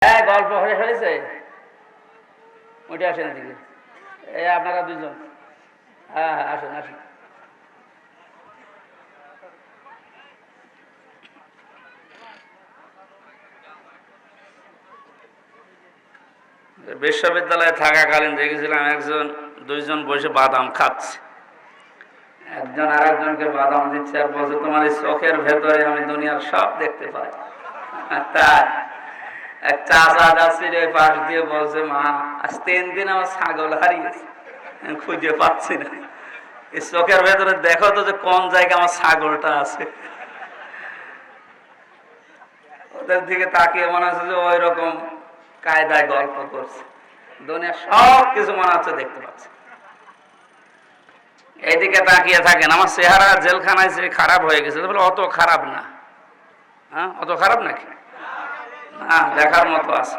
হ্যাঁ, গল্প হয়েছে। ওইটা আসেন এদিকে। এই আপনারা দুজন। হ্যাঁ হ্যাঁ, আসেন আসেন। বিশ্ববিদ্যালয়ে থাকাকালীন দেখেছিলাম দুইজন বসে বাদাম খাচ্ছে। একজন আর একজনকে বাদাম দিচ্ছে আর বলছে, তোমার এই চোখের ভেতরে আমি দুনিয়ার সব দেখতে পাই। তাই এক চাচা যাচ্ছিল ওই পাশ দিয়ে, বলছে, মা আজ 3 দিন আমার ছাগল হারিয়েছে, আমি খুঁজে পাচ্ছি না। এই চোখের ভেতরে দেখো তো যে কোন জায়গায় আমার ছাগলটা আছে। ওদের দিকে তাকিয়ে মনে হচ্ছে যে ওই রকম কায়দায় গল্প করছে, দুনিয়ার সব কিছু মনে হচ্ছে দেখতে পাচ্ছে। এইদিকে তাকিয়ে থাকেন, আমার চেহারা জেলখানায় যে খারাপ হয়ে গেছে, বলে অত খারাপ না। হ্যাঁ, অত খারাপ নাকি? না, দেখার মতো আছে।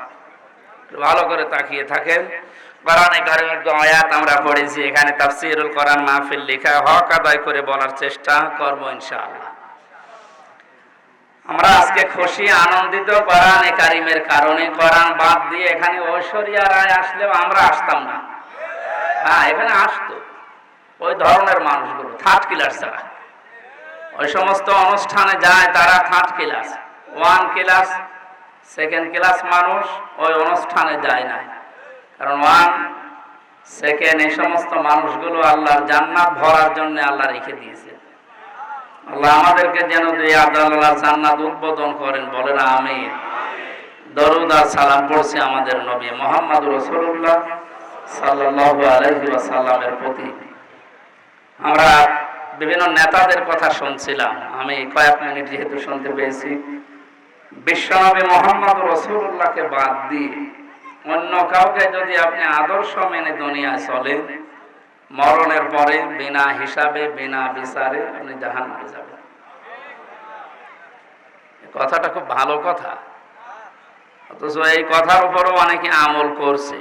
ভালো করে তাকিয়ে থাকেন। কোরআনে কারিমের আয়াত আমরা পড়েছি, এখানে তাফসীরুল কোরআন মাহফিল লেখা, হক আদায় করে বলার চেষ্টা করব ইনশাআল্লাহ। আমরা আজকে খুশি আনন্দিত কোরআনে কারিমের কারণে। কোরআন বাদ দিয়ে এখানে ঐশ্বরিয়া রায় আসলেও আমরা আসতাম না। হ্যাঁ, এখানে আসতো ওই ধরনের মানুষগুলো, থার্ড ক্লাস যারা ওই সমস্ত অনুষ্ঠানে যায়, তারা third class, 1 class, 2nd class মানুষ ওই অনুষ্ঠানে যায় না। কারণ 1, 2nd এই সমস্ত মানুষগুলো আল্লাহর জান্নাত ভরার জন্য আল্লাহ রেখে দিয়েছে। আল্লাহ আমাদেরকে যেন আল্লাহর জান্নাত উদ্বোধন করেন, বলেন আমিন। দরুদ আর সালাম পড়ছি আমাদের নবী মুহাম্মদ রাসূলুল্লাহ সাল্লাল্লাহু আলাইহি ওয়াসাল্লামের প্রতি। আমরা বিভিন্ন নেতাদের কথা শুনছিলাম, আমি কয়েক মিনিট যেহেতু শুনতে পেয়েছি। বিশ্বনবী মুহাম্মদ রাসূলুল্লাহকে বাদ দিয়ে অন্য কাউকে যদি আপনি আদর্শ মেনে দুনিয়ায় চলেন, মরণের পরে বিনা হিসাবে বিনা বিচারে আপনি জাহান্নামে যাবেন। কথাটা খুব ভালো কথা, অথচ এই কথার উপরও অনেকে আমল করছে।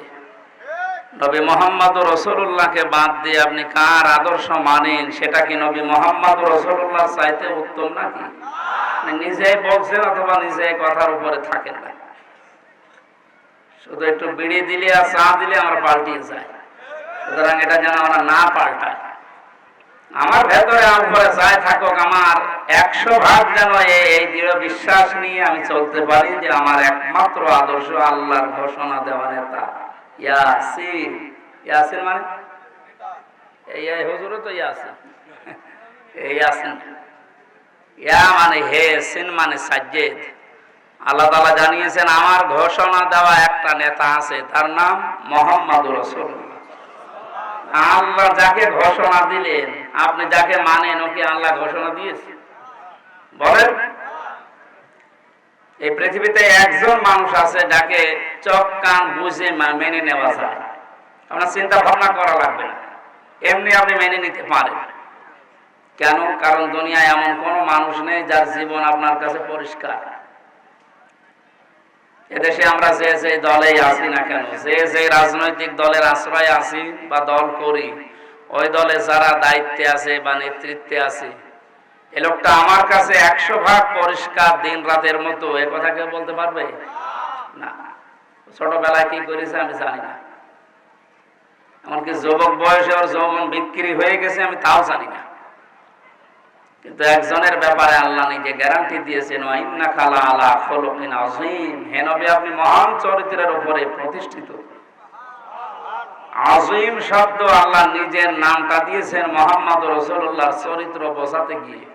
নবী মুহাম্মদ রাসূলুল্লাহকে বাদ দিয়ে আপনি কার আদর্শ মানেন, সেটা কি নবী মুহাম্মদ রাসূলুল্লাহ চাইতে উত্তম নাকি? নিজেই বলছেন অথবা নিজেই কথার উপরে থাকেন না। শুধু একটু বিড়ি দিলে আর চা দিলে আমরা পাল্টিয়ে যাই, সুতরাং এটা যেন আমরা না পাল্টাই। আমার ভেতরে উপরে যাই থাকুক, আমার 100% যেন এই দৃঢ় বিশ্বাস নিয়ে আমি চলতে পারি যে আমার একমাত্র আদর্শ আল্লাহর ঘোষণা দেওয়া নেতা ইয়াসিন। ইয়াসিন মানে এই হুজুরও তো ইয়াসিন। এই ইয়াসিন, ইয়া মানে হে, সিন মানে সাজ্জেদ। আল্লাহ তাআলা জানিয়েছেন আমার ঘোষণা দেওয়া একটা নেতা আছে, তার নাম মুহাম্মদুর রাসূলুল্লাহ। আল্লাহ যাকে ঘোষণা দিলেন, আপনি যাকে মানেন, ওকে আল্লাহ ঘোষণা দিয়েছে? বলেন। এই পৃথিবীতে একজন মানুষ আছে যাকে চোখ কান বুঝে মেনে নেওয়া যায়, আপনার চিন্তা ভাবনা করা লাগবে না, এমনি আপনি মেনে নিতে পারেন। কেন? কারণ দুনিয়ায় এমন কোন মানুষ নেই যার জীবন আপনার কাছে পরিষ্কার। এদেশে আমরা যে দলেই আছি না কেন, যে রাজনৈতিক দলের আশ্রয় আছি বা দল করি, ওই দলে যারা দায়িত্বে আছে বা নেতৃত্বে আছে, এ লোকটা আমার কাছে 100% পরিষ্কার দিন রাতের মতো, এ কথা কেউ বলতে পারবে না। ছোটবেলায় কি করেছে আমি জানি না, এমনকি যুবক বয়সে ওর যৌবন বিক্রি হয়ে গেছে আমি তাও জানি না। কিন্তু একজনের ব্যাপারে আল্লাহ নিজে গ্যারান্টি দিয়েছেন, ইন্নাকা লাআলা খুলুকিন আযীম। হে নবী, আপনি মহান চরিত্রের উপরে প্রতিষ্ঠিত। আযীম শব্দ আল্লাহ নিজের নামটা দিয়েছেন মুহাম্মদ রাসূলুল্লাহর চরিত্র বোঝাতে গিয়ে।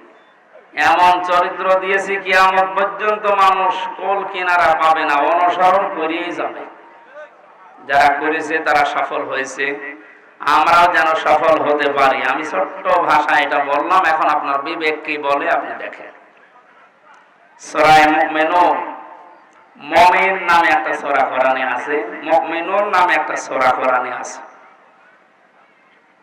এমন চরিত্র দিয়েছি কিয়ামত পর্যন্ত মানুষ কোল কিনারা পাবে না, অনুসরণ করেই যাবে। যারা করেছে তারা সফল হয়েছে, আমরাও যেন সফল হতে পারি। আমি ছোট্ট ভাষায় এটা বললাম, এখন আপনার বিবেক কি বলে আপনি দেখেন। সূরা মুমিনুন, মুমিন নামে একটা সূরা কোরআনে আছে, মুমিনুন নামে একটা সূরা কোরআনে আছে।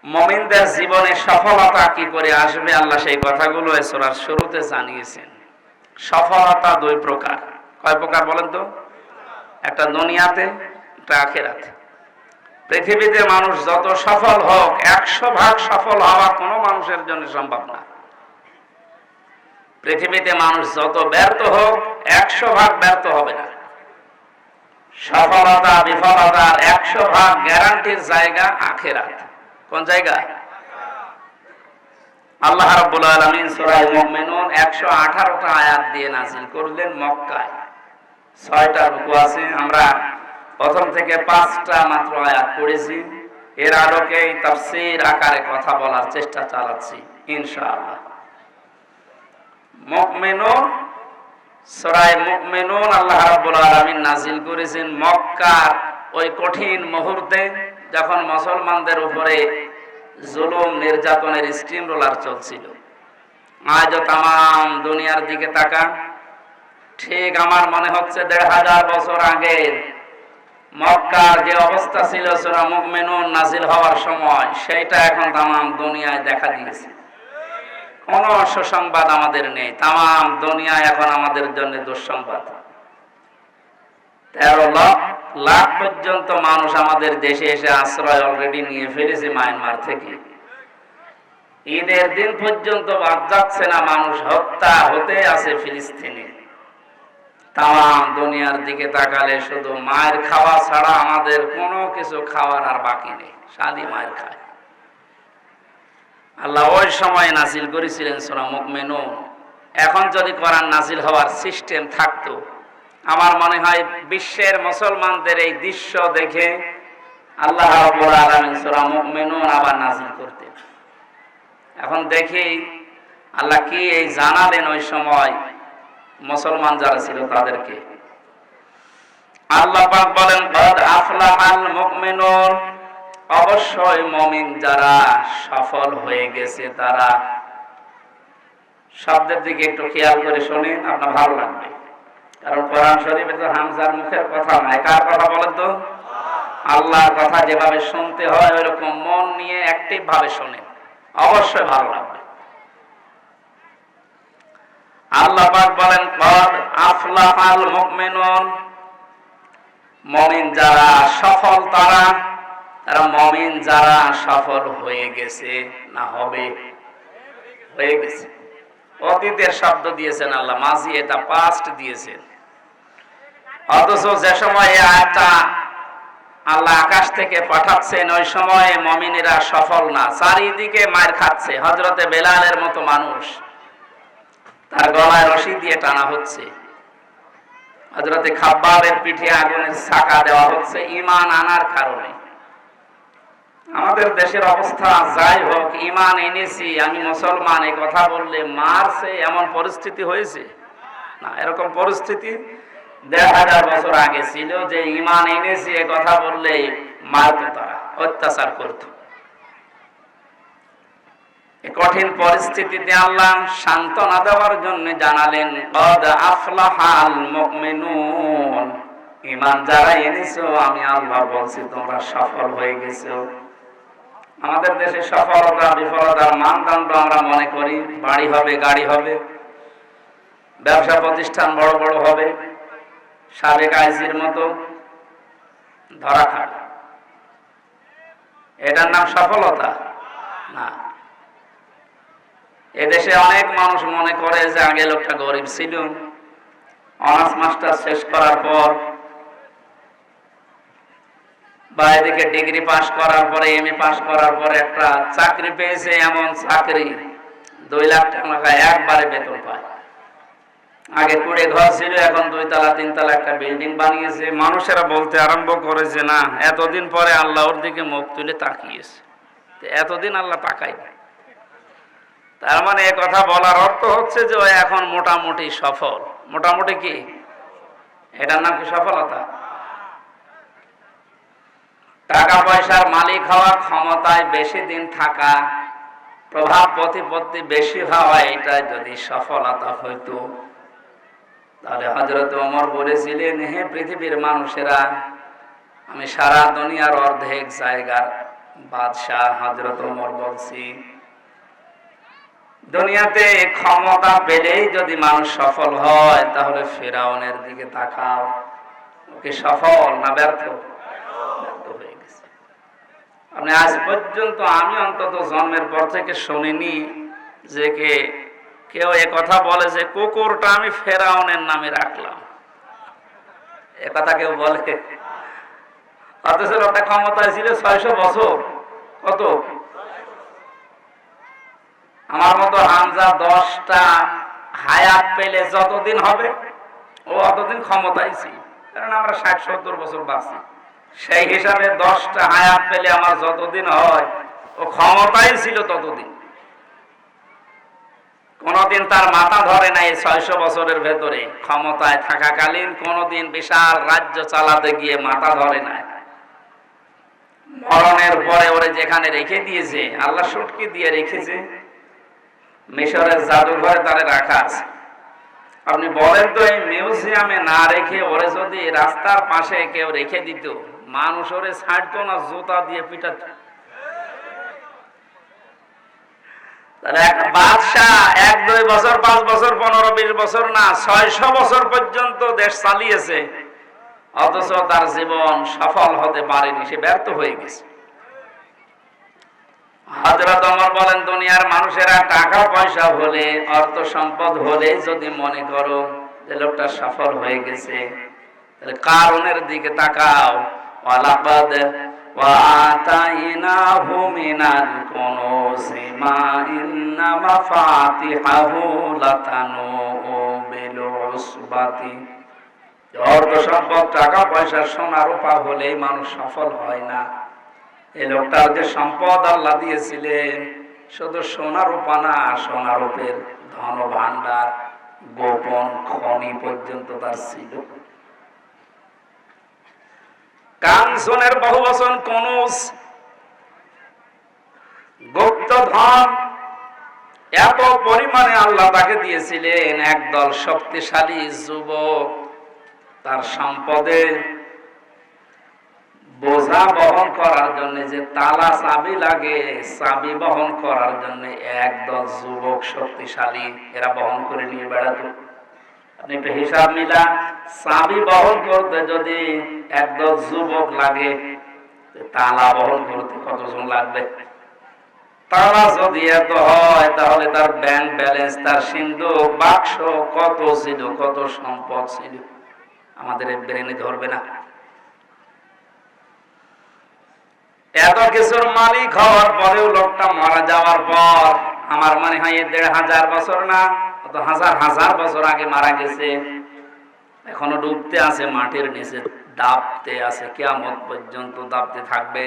মুমিনদের জীবনে সফলতা কি করে আসবে আল্লাহ সেই কথাগুলো এই সূরার শুরুতে জানিয়েছেন। সফলতা 2 প্রকার। কয় প্রকার বলেন তো? একটা দুনিয়াতে, একটা আখিরাতে। পৃথিবীতে মানুষ যত সফল হোক, 100% সফল হওয়া কোনো মানুষের জন্য সম্ভব না। পৃথিবীতে মানুষ যত ব্যর্থ হোক, 100% ব্যর্থ হবে না। সফলতা বিফলতার 100% গ্যারান্টির জায়গা আখিরাত। কোন জায়গা? আল্লাহ রাব্বুল আলামিন সূরা মুমিনুন 118টা আয়াত দিয়ে নাযিল করলেন মক্কায়। 6টা রুকু আছে, আমরা প্রথম থেকে 5টা মাত্র আয়াত পড়েছি। এর আলোকে তাফসীর আকারে কথা বলার চেষ্টা চালাচ্ছি ইনশাআল্লাহ। মুমিনুন, সূরা মুমিনুন আল্লাহ রাব্বুল আলামিন নাযিল করেছেন মক্কার ওই কঠিন মুহূর্তে, যখন মুসলমানদের উপরে জুলুম নির্যাতনের স্টিম রোলার চলছিল। আজও তাম দুনিয়ার দিকে তাকান, ঠিক আমার মনে হচ্ছে 1500 বছর আগে মক্কার যে অবস্থা ছিল সূরা মুমিনুন নাযিল হওয়ার সময়, সেটা এখন তাম দুনিয়ায় দেখা দিয়েছে। কোন সুসংবাদ আমাদের নেই, তাম দুনিয়ায় এখন আমাদের জন্য দুঃসংবাদ। 13 লাখ পর্যন্ত মানুষ আমাদের দেশে এসে আশ্রয় অলরেডি নিয়ে ফেলেছে মায়ানমার থেকে। ঈদের দিন পর্যন্ত বাদ যাচ্ছে না, মানুষ হত্যা হতে আছে ফিলিস্তিনে। তাম দুনিয়ার দিকে তাকালে শুধু মায়ের খাওয়া ছাড়া আমাদের কোনো কিছু খাওয়ার আর বাকি নেই, সাদি মায়ের খায়। আল্লাহ ওই সময় নাযিল করেছিলেন সূরা মুমিনুন। এখন যদি কোরআন নাযিল হওয়ার সিস্টেম থাকতো, আমার মনে হয় বিশ্বের মুসলমানদের এই দৃশ্য দেখে আল্লাহ রাব্বুল আলামিন সূরা মুমিনুন আবার নাযিল করতেন। এখন দেখি আল্লাহ কি এই জানালেন ওই সময় মুসলমান যারা ছিল তাদেরকে। আল্লাহ পাক বলেন, কদ আফলাহাল মুমিনুন, অবশ্যই মুমিন যারা সফল হয়ে গেছে তারা। শব্দের দিকে একটু খেয়াল করে শুনেন, আপনার ভালো লাগবে। কারণ কোরআন শরীফে তো হামজার মুখের কথা নয়, কার কথা বলেন তো? আল্লাহর কথা যেভাবে শুনতে হয় ওইরকম মন নিয়ে অ্যাক্টিভ ভাবে শুনেন, অবশ্যই ভালো লাগবে। আল্লাহ পাক বলেন, কদ আফলাহাল মুমিনুন, মুমিন যারা সফল তারা। তারা মুমিন যারা সফল হয়ে গেছে, না হবে, হয়ে গেছে। অতীতের শব্দ দিয়েছেন আল্লাহ, মাঝি এটা পাস্ট দিয়েছেন। অথচ যে সময় এই আয়াতটা আল্লাহ আকাশ থেকে পাঠাচ্ছেন ওই সময় মুমিনেরা সফল না, চারিদিকে মার খাচ্ছে। হযরতে বেলালের মতো মানুষ, তার গলায় রশি দিয়ে টানা হচ্ছে। হযরতে খাব্বাবের পিঠে আগুনের ছাকা দেওয়া হচ্ছে ঈমান আনার কারণে। আমাদের দেশের অবস্থা যাই হোক, ঈমান এনেছি আমি মুসলমান এই কথা বললে মারছে, এমন পরিস্থিতি হয়েছে না। এরকম পরিস্থিতি 1500 বছর আগে ছিল যে ঈমান এনেছি এই কথা বললে মারতো, তারা অত্যাচার করত। এই কঠিন পরিস্থিতিতে আল্লাহ সান্ত্বনা দেওয়ার জন্য জানালেন, কদ আফলাহাল মুমিনুন, ঈমান যারা এনেছো আমি আল্লাহ বলছি তোমরা সফল হয়ে গেছো। আমাদের দেশে সফলতা বিফলতার মানদণ্ড আমরা মনে করি বাড়ি হবে, গাড়ি হবে, ব্যবসা প্রতিষ্ঠান বড় বড় হবে, সাবেক আইজির মতো ধরা খাবে। এটার নাম সফলতা না। এদেশে অনেক মানুষ মনে করে যে আগে লোকটা গরিব ছিল, অনার্স মাস্টার শেষ করার পর বা এদিকে ডিগ্রি পাস করার পরে এমএ পাস করার পরে একটা চাকরি পেয়েছে, এমন চাকরি 2 লাখ টাকা একবারে বেতন পায়। আগে কুড়ে ঘর ছিল, এখন 2 তলা 3 তলা একটা বিল্ডিং বানিয়েছে। মানুষেরা বলতে আরম্ভ করেছে, না এতদিন পরে আল্লাহ ওর দিকে মুখ তুলে তাকিয়েছে, এতদিন আল্লাহ তাকাই। তার মানে এ কথা বলার অর্থ হচ্ছে যে ও এখন মোটামুটি সফল। মোটামুটি কি, এটার নাম কি সফলতা? টাকা পয়সার মালিক হওয়া, ক্ষমতায় বেশি দিন থাকা, প্রভাব প্রতিপত্তি বেশি হওয়া, এটা যদি সফলতা হইতো তাহলে হযরত ওমর বলেছিলেন, হে পৃথিবীর মানুষেরা, আমি সারা দুনিয়ার অর্ধেক জায়গার বাদশাহ। হযরত ওমর বলছি, দুনিয়াতে ক্ষমতা পেলেই যদি মানুষ সফল হয় তাহলে ফিরআউনের দিকে তাকাও, ওকে সফল না ব্যর্থ? ব্যর্থ হয়ে গেছে। আপনি আজ পর্যন্ত, আমি অন্তত জন্মের পর থেকে শুনিনি যে কেউ এ কথা বলে যে কুকুরটা আমি ফেরাউনের নামে রাখলাম। এ কথা কেউ বলে? অথচ লোকটা ক্ষমতায় ছিল 600 বছর। কত? আমার মতো হামজা 10টা হায়াত পেলে যতদিন হবে ও অতদিন ক্ষমতায় ছিল, কারণ আমরা 60-70 বছর বাঁচি। সেই হিসাবে 10টা হায়াত পেলে আমার যতদিন হয় ও ক্ষমতায় ছিল ততদিন। কোনদিন তার মাথা ধরে নাই 600 বছরের ভেতরে ক্ষমতায় থাকাকালীন, কোনদিন বিশাল রাজ্য চালাতে গিয়ে মাথা ধরে নাই। মরণের পরে ওরে যেখানে রেখে দিয়েছে আল্লাহ সুটকি দিয়ে রেখেছে, মিশরের জাদুঘরে তারে রাখা আছে। আপনি বলেন তো, এই মিউজিয়ামে না রেখে ওরে যদি রাস্তার পাশে কেউ রেখে দিত, মানুষ ওরে ছাড়তো না, জুতা দিয়ে পিটাত। তাহলে একটা বাদশাহ 1-2 বছর, 5 বছর, 15-20 বছর না, 600 বছর পর্যন্ত দেশ চালিয়েছে, অথচ তার জীবন সফল হতে পারেনি, সে ব্যর্থ হয়ে গেছে। হযরত ওমর বলেন, দুনিয়ার মানুষেরা টাকা পয়সা হলে, অর্থ সম্পদ হলে যদি মনে করো যে লোকটা সফল হয়ে গেছে, তাহলে কারণের দিকে তাকাও। ওয়ালাকাদ ওয়াতাইনাহু মিনাল কুনুজি মা ইন্না মাফাতিহাহু লাতানু বিল উসবাতি। অর্থ সম্পদ, টাকা পয়সা, সোনা রূপা হলেই মানুষ সফল হয় না। এই লোকটার যে সম্পদ আল্লাহ দিয়েছিলেন, শুধু সোনা রূপা না, সোনা রূপের ধন ভান্ডার, গোপন খনি পর্যন্ত তার ছিল। কানসুনের বহুবচন কুনুজ, গুপ্ত ধন এত পরিমাণে আল্লাহ তাকে দিয়েছিলেন। একদল শক্তিশালী যুবক তার সম্পদের বোঝা বহন করার জন্য, যে তালা চাবি লাগে, চাবি বহন করার জন্য একদল যুবক শক্তিশালী, এরা বহন করে নিয়ে বেড়াতো। আপনি একটা হিসাব মিলান, চাবি বহন করতে যদি একদল যুবক লাগে, তালা বহন করতে কতজন লাগবে? তালা যদি এত হয়, তাহলে তার ব্যাংক ব্যালেন্স, তার সিন্ধুক বাক্স কত ছিল, কত সম্পদ ছিল, আমাদের ব্রেনে ধরবে না। এত কিছুর মালিক হওয়ার পরেও লোকটা মারা যাওয়ার পর, আমার মনে হয় 1500 বছর না, অত হাজার হাজার বছর আগে মারা গেছে, এখনো ডুবতে আছে মাটির নিচে, দাবতে আছে, কিয়ামত পর্যন্ত দাবতে থাকবে।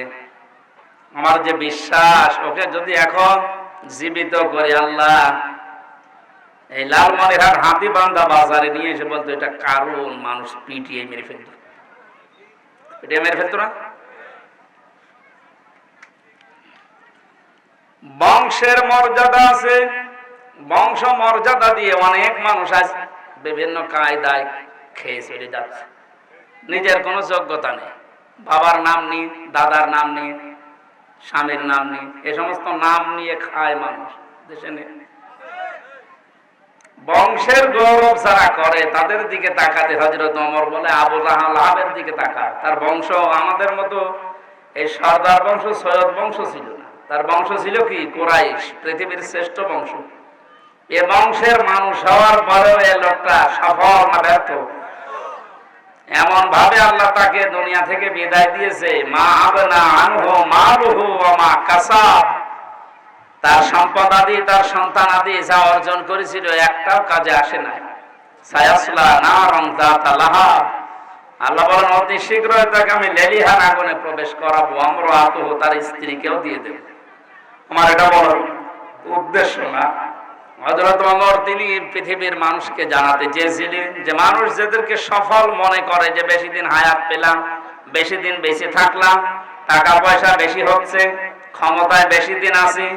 আমার যে বিশ্বাস, ওকে যদি এখন জীবিত করে আল্লাহ এই লালমনিরহাট হাতিবান্ধা বাজারে নিয়ে এসে বলতো এটা কারণ, মানুষ পিটিয়ে মেরে ফেলতো, পিটিয়ে মেরে ফেলতো না? বংশের মর্যাদা আছে, বংশ মর্যাদা দিয়ে অনেক মানুষ আজ বিভিন্ন কায়দায় খেয়ে চলে যাচ্ছে। নিজের কোনো যোগ্যতা নেই, বাবার নাম নেই, দাদার নাম নেই, স্বামীর নাম নেই, এ সমস্ত নাম নিয়ে খায় মানুষ দেশে নেই। বংশের গৌরব যারা করে তাদের দিকে তাকাতে হযরত ওমর বলে, আবু লাহাবের দিকে তাকা, তার বংশ আমাদের মতো এই সর্দার বংশ, সৈয়দ বংশ ছিল না, তার বংশ ছিল কি কুরাইশ, পৃথিবীর শ্রেষ্ঠ বংশ। এ বংশের মানুষ হওয়ার পরেও এ লোকটা সফল না ব্যর্থ? এমন ভাবে আল্লাহ তাকে দুনিয়া থেকে বিদায় দিয়েছে, মা আবনা আনহু মালুহু ওয়া মা কাসাব। তার সম্পদ আদি, তার সন্তান আদি যা অর্জন করেছিল একটাও কাজে আসে নাই। সায়াসলা নারান যাতা লাহাব, আল্লাহ বলেন অতি শীঘ্রই তাকে আমি লেলিহান আগুনে প্রবেশ করাবো, আমরাতুহু, তার স্ত্রীকেও দিয়ে দেব। আমার এটা বলার উদ্দেশ্য না। হযরত ওমর তিনি পৃথিবীর মানুষকে জানাতে চেয়েছিলেন যে মানুষ যাদেরকে সফল মনে করে, যে বেশি দিন হায়াত পেলাম, বেশি দিন বেঁচে থাকলাম, টাকা পয়সা বেশি হচ্ছে, ক্ষমতায় বেশি দিন আছি,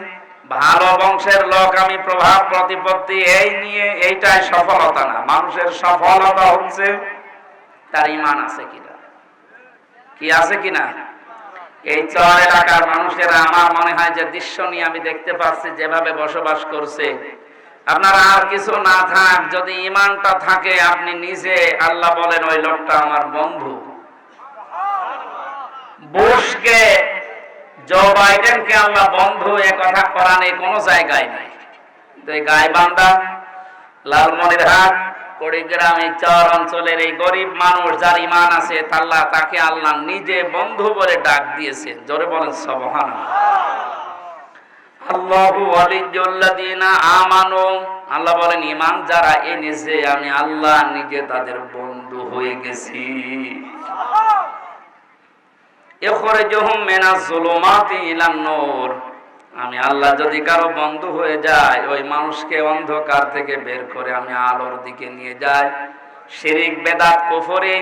ভালো বংশের লোক আমি, প্রভাব প্রতিপত্তি এই নিয়ে, এইটাই সফলতা না। মানুষের সফলতা হচ্ছে তার ঈমান আছে কিনা, কি আছে কিনা। এই চর এলাকার মানুষেরা আমার মনে হয় যে দৃশ্য নিয়ে আমি দেখতে পাচ্ছি যেভাবে বসবাস করছে, আপনারা আর কিছু না থাক, যদি ঈমানটা থাকে, আপনি নিজে, আল্লাহ বলেন ওই লোকটা আমার বন্ধু। বুশকে, জো বাইডেনকে আল্লাহ বন্ধু, এ কথা কোরআনে কোনো জায়গায় নাই। তো এই গাইবান্ধা, লালমনিরহাট, কুড়িগ্রাম এই চর অঞ্চলের এই গরিব মানুষ যার ঈমান আছে আল্লাহ তাকে আল্লাহ নিজে বন্ধু বলে ডাক দিয়েছে। জোরে বলেন সুবহানাল্লাহ। আল্লাহু ওয়ালিয়্যুল্লাযীনা আমানু, আল্লাহ বলেন ঈমান যারা এনেছে আমি আল্লাহ নিজে তাদের বন্ধু হয়ে গেছি। ইখরিজুহুম মিনাজ যুলুমাতি ইলান নূর, আমি আল্লাহ যদি কারো বন্ধু হয়ে যায় ওই মানুষকে অন্ধকার থেকে বের করে আমি আলোর দিকে নিয়ে যাই। শিরিক বেদাত কুফরি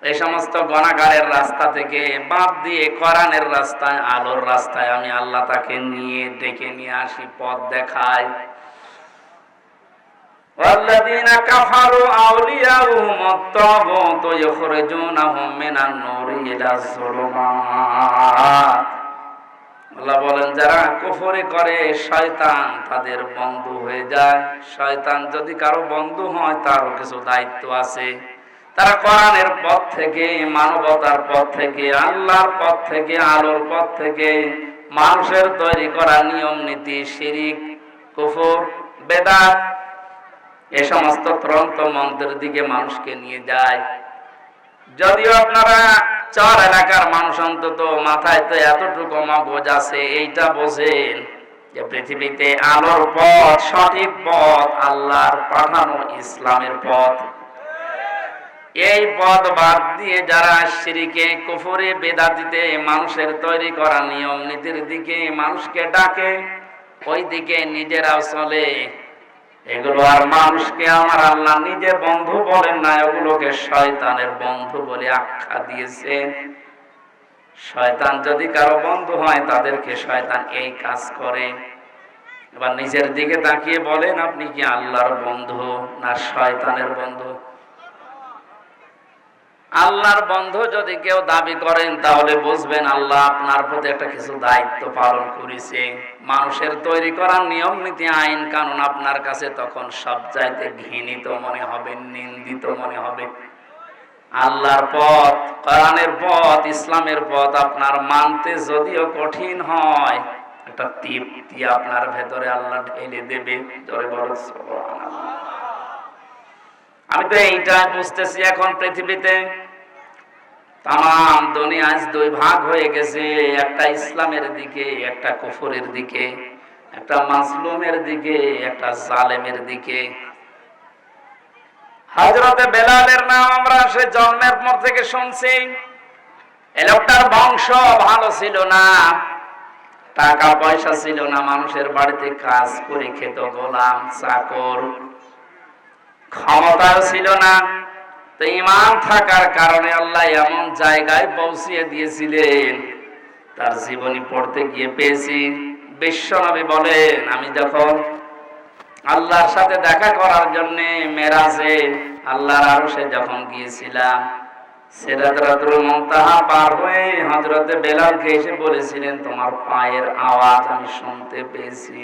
এই সমস্ত গুনাহগারের রাস্তা থেকে বাদ দিয়ে কোরআনের রাস্তায় আলোর রাস্তায় আমি আল্লাহ তাকে নিয়ে ডেকে নিয়ে আসি, পথ দেখাই। ওয়াল্লাযীনা কাফারু আউলিয়াউহুম আত-তাগুত ইখরিজুনাহুম মিনান নূরি ইলাজ যুলুমাত, আল্লাহ বলেন যারা কুফরি করে শয়তান তাদের বন্ধু হয়ে যায়। শয়তান যদি কারো বন্ধু হয় তারও কিছু দায়িত্ব আছে। তারা কোরআনের পথ থেকে, মানবতার পথ থেকে, আল্লাহর পথ থেকে, আলোর পথ থেকে মানুষের তৈরি করা নিয়ম নীতি, শিরিক, কুফর, বেদাত এ সমস্ত তন্ত্র মন্ত্রের দিকে মানুষকে নিয়ে যায়। যদিও আপনারা চর এলাকার মানুষ অন্তত মাথায় তো এতটুকু মগজ আছে, এইটা বোঝেন যে পৃথিবীতে আলোর পথ, সঠিক পথ আল্লাহর পাঠানো ইসলামের পথ। এই পথ বাদ দিয়ে যারা শিরকে, কুফরে, বেদাতিতে মানুষের তৈরি করা নিয়ম নীতির দিকে মানুষকে ডাকে, ওই দিকে নিজেরাও চলে, এগুলো আর মানুষকে আমার আল্লাহ নিজে বন্ধু বলেন না, ওগুলোকে শয়তানের বন্ধু বলে আখ্যা দিয়েছেন। শয়তান যদি কারো বন্ধু হয় তাদেরকে শয়তান এই কাজ করে। এবার নিজের দিকে তাকিয়ে বলেন আপনি কি আল্লাহর বন্ধু না শয়তানের বন্ধু? আল্লাহর বন্ধু যদি কেউ দাবি করেন তাহলে বুঝবেন আল্লাহ আপনার প্রতি একটা কিছু দায়িত্ব পালন করেছে। মানুষের তৈরি করার নিয়ম নীতি, আইন কানুন আপনার কাছে তখন সব চাইতে ঘৃণিত মনে হবে, নিন্দিত মনে হবে। আল্লাহর পথ, কোরআনের পথ, ইসলামের পথ আপনার মানতে যদিও কঠিন হয়, একটা তৃপ্তি আপনার ভেতরে আল্লাহ ঢেলে দেবে। জোরে বলো সুবহানাল্লাহ। আমি তো এইটা বুঝতেছি এখন পৃথিবীতে তাম দুনিয়া আজ দুই ভাগ হয়ে গেছে, একটা ইসলামের দিকে, একটা কুফরের দিকে, একটা মাজলুমের দিকে, একটা জালেমের দিকে। হযরতে বেলালের নাম আমরা সে জন্মের পর থেকে শুনছি। এই লোকটার বংশ ভালো ছিল না, টাকা পয়সা ছিল না, মানুষের বাড়িতে কাজ করে খেত, গোলাম চাকর, ক্ষমতাও ছিল না। তো ঈমান থাকার কারণে আল্লাহ এমন জায়গায় পৌঁছিয়ে দিয়েছিলেন, তার জীবনী পড়তে গিয়ে পেয়েছি। বিশ্বনবী বলেন আমি যখন আল্লাহর সাথে দেখা করার জন্য মেরাজে আল্লাহর আরশে যখন গিয়েছিলাম, সিদরাতুল মুনতাহা পার হয়ে হযরতে বেলালকে এসে বলেছিলেন তোমার পায়ের আওয়াজ আমি শুনতে পেয়েছি।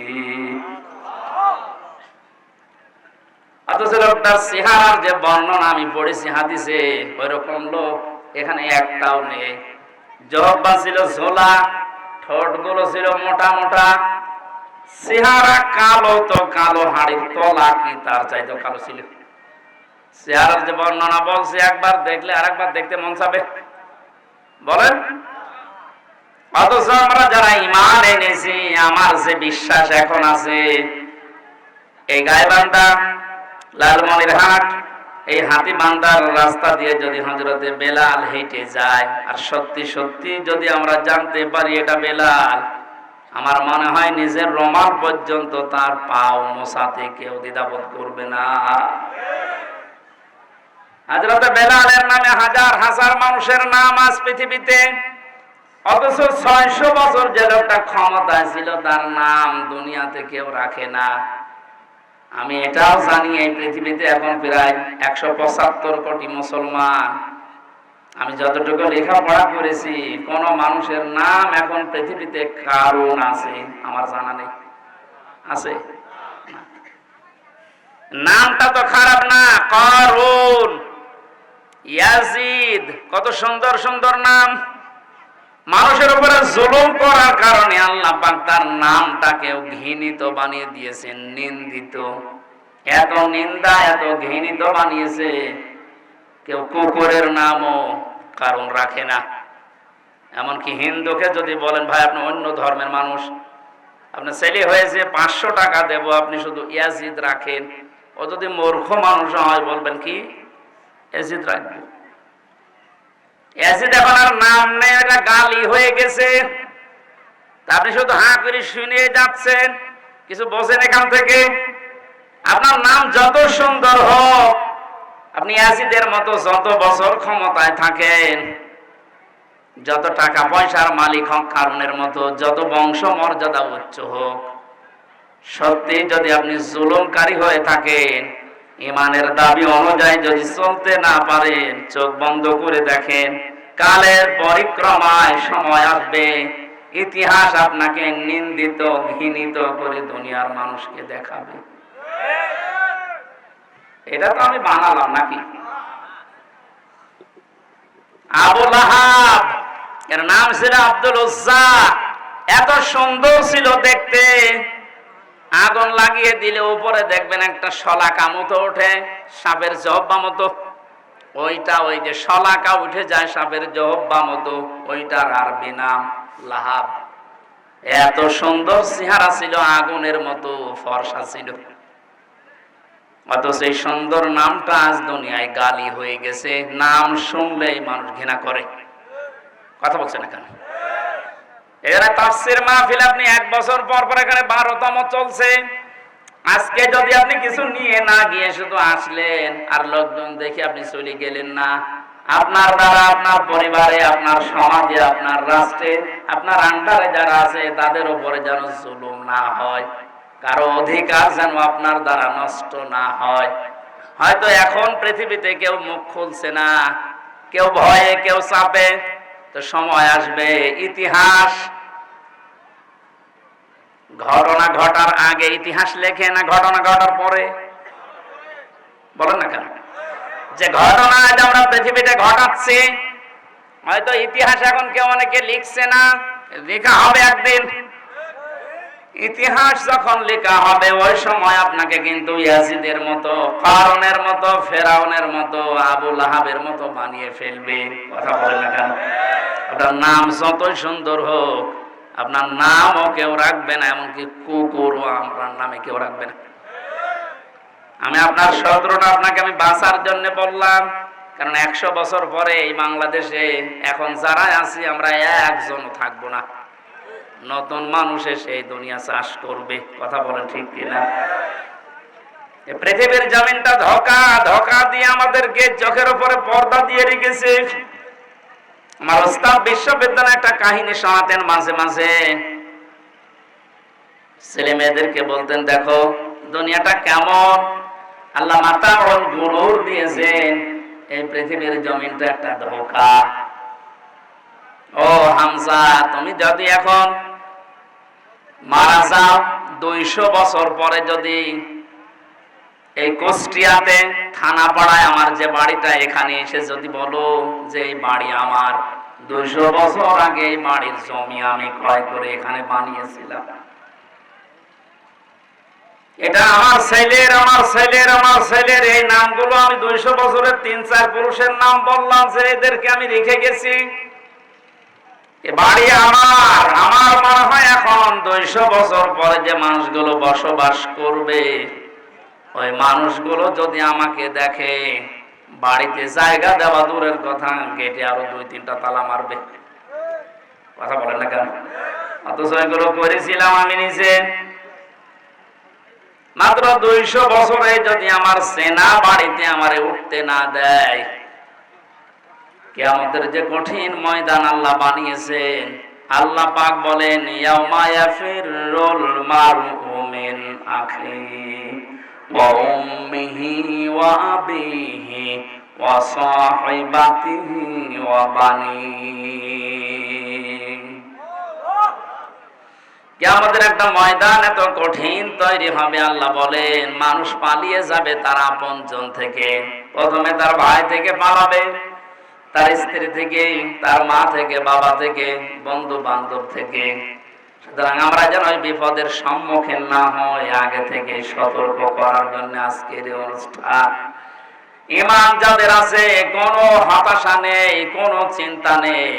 অথচ লোকটার চেহারার যে বর্ণনা আমি পড়েছি হাদিসে, ওইরকম লোক এখানে একটাও নেই। জহব্বা ছিল ঝোলা, ঠোঁট গুলো ছিল মোটা মোটা, চেহারা কালো, তো কালো হাড়ির তলা কি তার চাইতে কালো ছিল। চেহারার যে বর্ণনা বলছে একবার দেখলে আরেকবার দেখতে মন চাবে, বলেন? অথচ আমরা যারা ঈমান এনেছি, আমার যে বিশ্বাস এখন আছে, এই গাইবান্ধা, লালমনিরহাট, এই হাতিবান্ধার রাস্তা দিয়ে যদি হযরতে বেলাল হেঁটে যায় আর সত্যি সত্যি যদি আমরা জানতে পারি এটা বেলাল, আমার মনে হয় নিজের রোমাল পর্যন্ত তার পাও মোছাতে কেউ দ্বিধাবোধ করবে না। হযরতে বেলালের নামে হাজার হাজার মানুষের নাম আজ পৃথিবীতে, অথচ 600 বছর যে লোকটা ক্ষমতায় ছিল তার নাম দুনিয়াতে কেউ রাখে না। আমি এটাও জানি এই পৃথিবীতে এখন প্রায় 175 কোটি মুসলমান। আমি যতটুকু লেখাপড়া করেছি, কোন মানুষের নাম এখন পৃথিবীতে কারুন আছে আমার জানা নেই। আছে? নামটা তো খারাপ না, কারুন, ইয়াজিদ, কত সুন্দর সুন্দর নাম। মানুষের উপরে জুলুম করার কারণে আল্লাহ পাক তার নামটাকেও ঘৃণিত বানিয়ে দিয়েছেন, নিন্দিত। এত নিন্দা, এত ঘৃণিত বানিয়েছে, কেউ কুকুরের নামও কারণ রাখে না। এমনকি হিন্দুকে যদি বলেন ভাই আপনি অন্য ধর্মের মানুষ, আপনার ছেলে হয়েছে 500 টাকা দেব, আপনি শুধু ইয়াজিদ রাখেন, ও যদি মূর্খ মানুষ হয় বলবেন কি ইয়াজিদ রাখবো। ইয়াজিদ এখন আর নাম নেই, এটা গালি হয়ে গেছে। আপনি শুধু হাঁ করে শুনে যাচ্ছেন, কিছু বোঝেন এখান থেকে। আপনার নাম যত সুন্দর হোক, আপনি ইয়াজিদের মতো যত বছর ক্ষমতায় থাকেন, যত টাকা পয়সার মালিক হোক কারণের মতো, যত বংশ মর্যাদা উচ্চ হোক, সত্যি যদি আপনি জুলুমকারী হয়ে থাকেন, ইমানের দাবি অনুযায়ী যদি চলতে না পারেন, চোখ বন্ধ করে দেখেন, কালের পরিক্রমায় সময় আসবে, ইতিহাস আপনাকে নিন্দিত ঘৃণিত করে দুনিয়ার মানুষকে দেখাবে। এটা তো আমি বানালাম নাকি? আবু লাহাব, এর নাম ছিল আব্দুল উজ্জা, এত সুন্দর ছিল দেখতে, আগুন লাগিয়ে দিলে উপরে দেখবেন একটা শলাকা মতো ওঠে, সাপের জহব্বা মতো, ওইটা ওই যে শলাকা উঠে যায় সাপের জহব্বা মতো, ওইটার আরবি নাম লাহাব। এত সুন্দর চেহারা ছিল, আগুনের মতো ফর্সা ছিল, অথচ এই সুন্দর নামটা আজ দুনিয়ায় গালি হয়ে গেছে। নাম শুনলেই মানুষ ঘৃণা করে। কথা বলছে না কেন? এরা তাফসীর মাহফিল আপনি 1 বছর পর পর এখানে 12তম চলছে। আজকে যদি আপনি কিছু নিয়ে না গিয়ে শুধু আসলেন আর লোকজন দেখে আপনি চলে গেলেন না, আপনার দ্বারা আপনার পরিবারে, আপনার সমাজে, আপনার রাষ্ট্রে, আপনার আন্ডারে যারা আছে তাদের উপরে যেন জুলুম না হয়, কারো অধিকার যেন আপনার দ্বারা নষ্ট না হয়। হয়তো এখন পৃথিবীতে কেউ মুখ খুলছে না, কেউ ভয়ে, কেউ চাপে, তো সময় আসবে ইতিহাস ঘটনা ঘটার আগে ইতিহাস লেখে না ঘটনা ঘটার পরে? বলেন না কেন? যে ঘটনা আজ আমরা পৃথিবীতে ঘটাচ্ছি, হয়তো ইতিহাস এখন কেউ অনেকে লিখছে না, লেখা হবে একদিন। ইতিহাস যখন লেখা হবে ওই সময় আপনাকে কিন্তু ইয়াজিদের মতো, কারুনের মতো, ফেরাউনের মতো, আবু লাহাবের মতো বানিয়ে ফেলবে। কথা বলেন না কেন? আপনার নাম যতই সুন্দর হোক, আপনার নামও কেউ রাখবে না, এমনকি কুকুরও আপনার নামে কেউ রাখবে না। আমি আপনার শত্রুটা আপনাকে আমি বাঁচার জন্য বললাম, কারণ 100 বছর পরে এই বাংলাদেশে এখন যারা আছি আমরা একজনও থাকবো না, নতুন মানুষ এসে এই দুনিয়া চাষ করবে। কথা বলেন ঠিক কিনা? পৃথিবীর জমিনটা ধোঁকা ধোঁকা দিয়ে আমাদেরকে চোখের উপরে পর্দা দিয়ে রেখেছে। আমার ওস্তাদ বিশ্ববিদ্যালয়ে একটা কাহিনী শোনাতেন মাঝে মাঝে, ছেলে মেয়েদেরকে বলতেন দেখো দুনিয়াটা কেমন, আল্লাহ মাতাউল গুরুর দিয়েছেন, এই পৃথিবীর জমিনটা একটা ধোঁকা। ও হামজা, তুমি যদি এখন মারা যাও, 200 বছর পরে যদি এই কুষ্টিয়াতে থানাপাড়ায় আমার যে বাড়িটা, এখানে এসে যদি বলো যে এই বাড়ি আমার, 200 বছর আগে এই বাড়ির জমি আমি ক্রয় করে এখানে বানিয়েছিলাম, এটা আমার ছেলের, আমার ছেলের, আমার ছেলের, এই নামগুলো আমি 200 বছরের 3-4 পুরুষের নাম বললাম যে এদেরকে আমি রেখে গেছি, এ বাড়ি আমার। আমার মনে হয় এখন 200 বছর পরে যে মানুষগুলো বসবাস করবে, ওই মানুষগুলো যদি আমাকে দেখে, বাড়িতে জায়গা দেওয়া দূরের কথা, গেটে আরো 2-3টা তালা মারবে। কথা বলেন না কেন? অথচ এগুলো করেছিলাম আমি নিজে। মাত্র 200 বছরে যদি আমার সেনা বাড়িতে আমারে উঠতে না দেয়, কিয়ামতের যে কঠিন ময়দান আল্লাহ বানিয়েছেন, আল্লাহ পাক বলেন ইয়াউমা ইয়াফিরুল মারউ মিন আখিহি ওয়া উম্মিহি ওয়া আবিহি ওয়া সাহিবাতিহি ওয়া বানিহি। কিয়ামতের একটা ময়দান এত কঠিন তৈরি হবে, আল্লাহ বলেন মানুষ পালিয়ে যাবে তার আপনজন থেকে। প্রথমে তার ভাই থেকে পালাবে, তার স্ত্রী থেকে, তার মা থেকে, বাবা থেকে, বন্ধু বান্ধব থেকে, সুতরাং আমরা যেন ওই বিপদের সম্মুখীন না হই, আগে থেকে সতর্ক করার জন্য আজকের এই অনুষ্ঠান। ঈমান যাদের আছে, কোনো হতাশা নেই, কোনো চিন্তা নেই।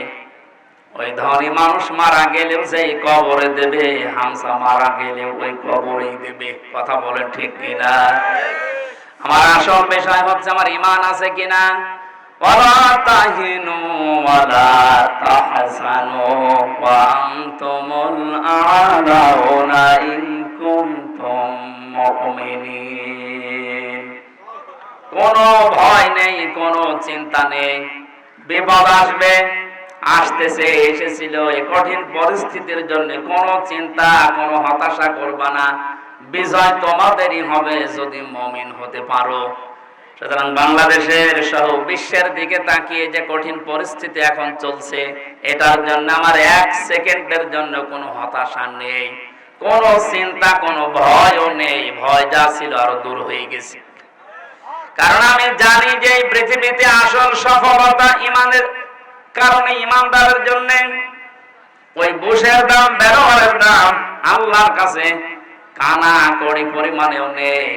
ওই ধনী মানুষ মারা গেলেও সেই কবরে দেবে, হামসা মারা গেলেও ওই কবরেই দেবে। কথা বলেন ঠিক কিনা? আমার আসল বিষয় হচ্ছে আমার ঈমান আছে কিনা। ওয়ালা তাহিনু ওয়ালা তাহজানু ওয়া আনতুমুল আ'লাউনা ইন কুনতুম মুমিনিন। কোনো ভয় নেই, কোনো চিন্তা নেই। বিপদ আসবে, আসতেছে, এসেছিল। এই কঠিন পরিস্থিতির জন্য কোনো চিন্তা, কোনো হতাশা করবা না। বিজয় তোমাদেরই হবে যদি মুমিন হতে পারো। সুতরাং বাংলাদেশের সহ বিশ্বের দিকে তাকিয়ে যে কঠিন পরিস্থিতি এখন চলছে, এটার জন্য আমার এক সেকেন্ডের জন্য কোনো হতাশা নেই, কোনো চিন্তা, কোনো ভয়ও নেই। ভয় যা ছিল আরো দূর হয়ে গেছে। কারণ আমি জানি যে এই পৃথিবীতে আসল সফলতা ঈমানের কারণে, ঈমানদারের জন্য। ওই বুশের দাম, ব্যবহারের দাম আল্লাহর কাছে কানা কড়ি পরিমাণেও নেই।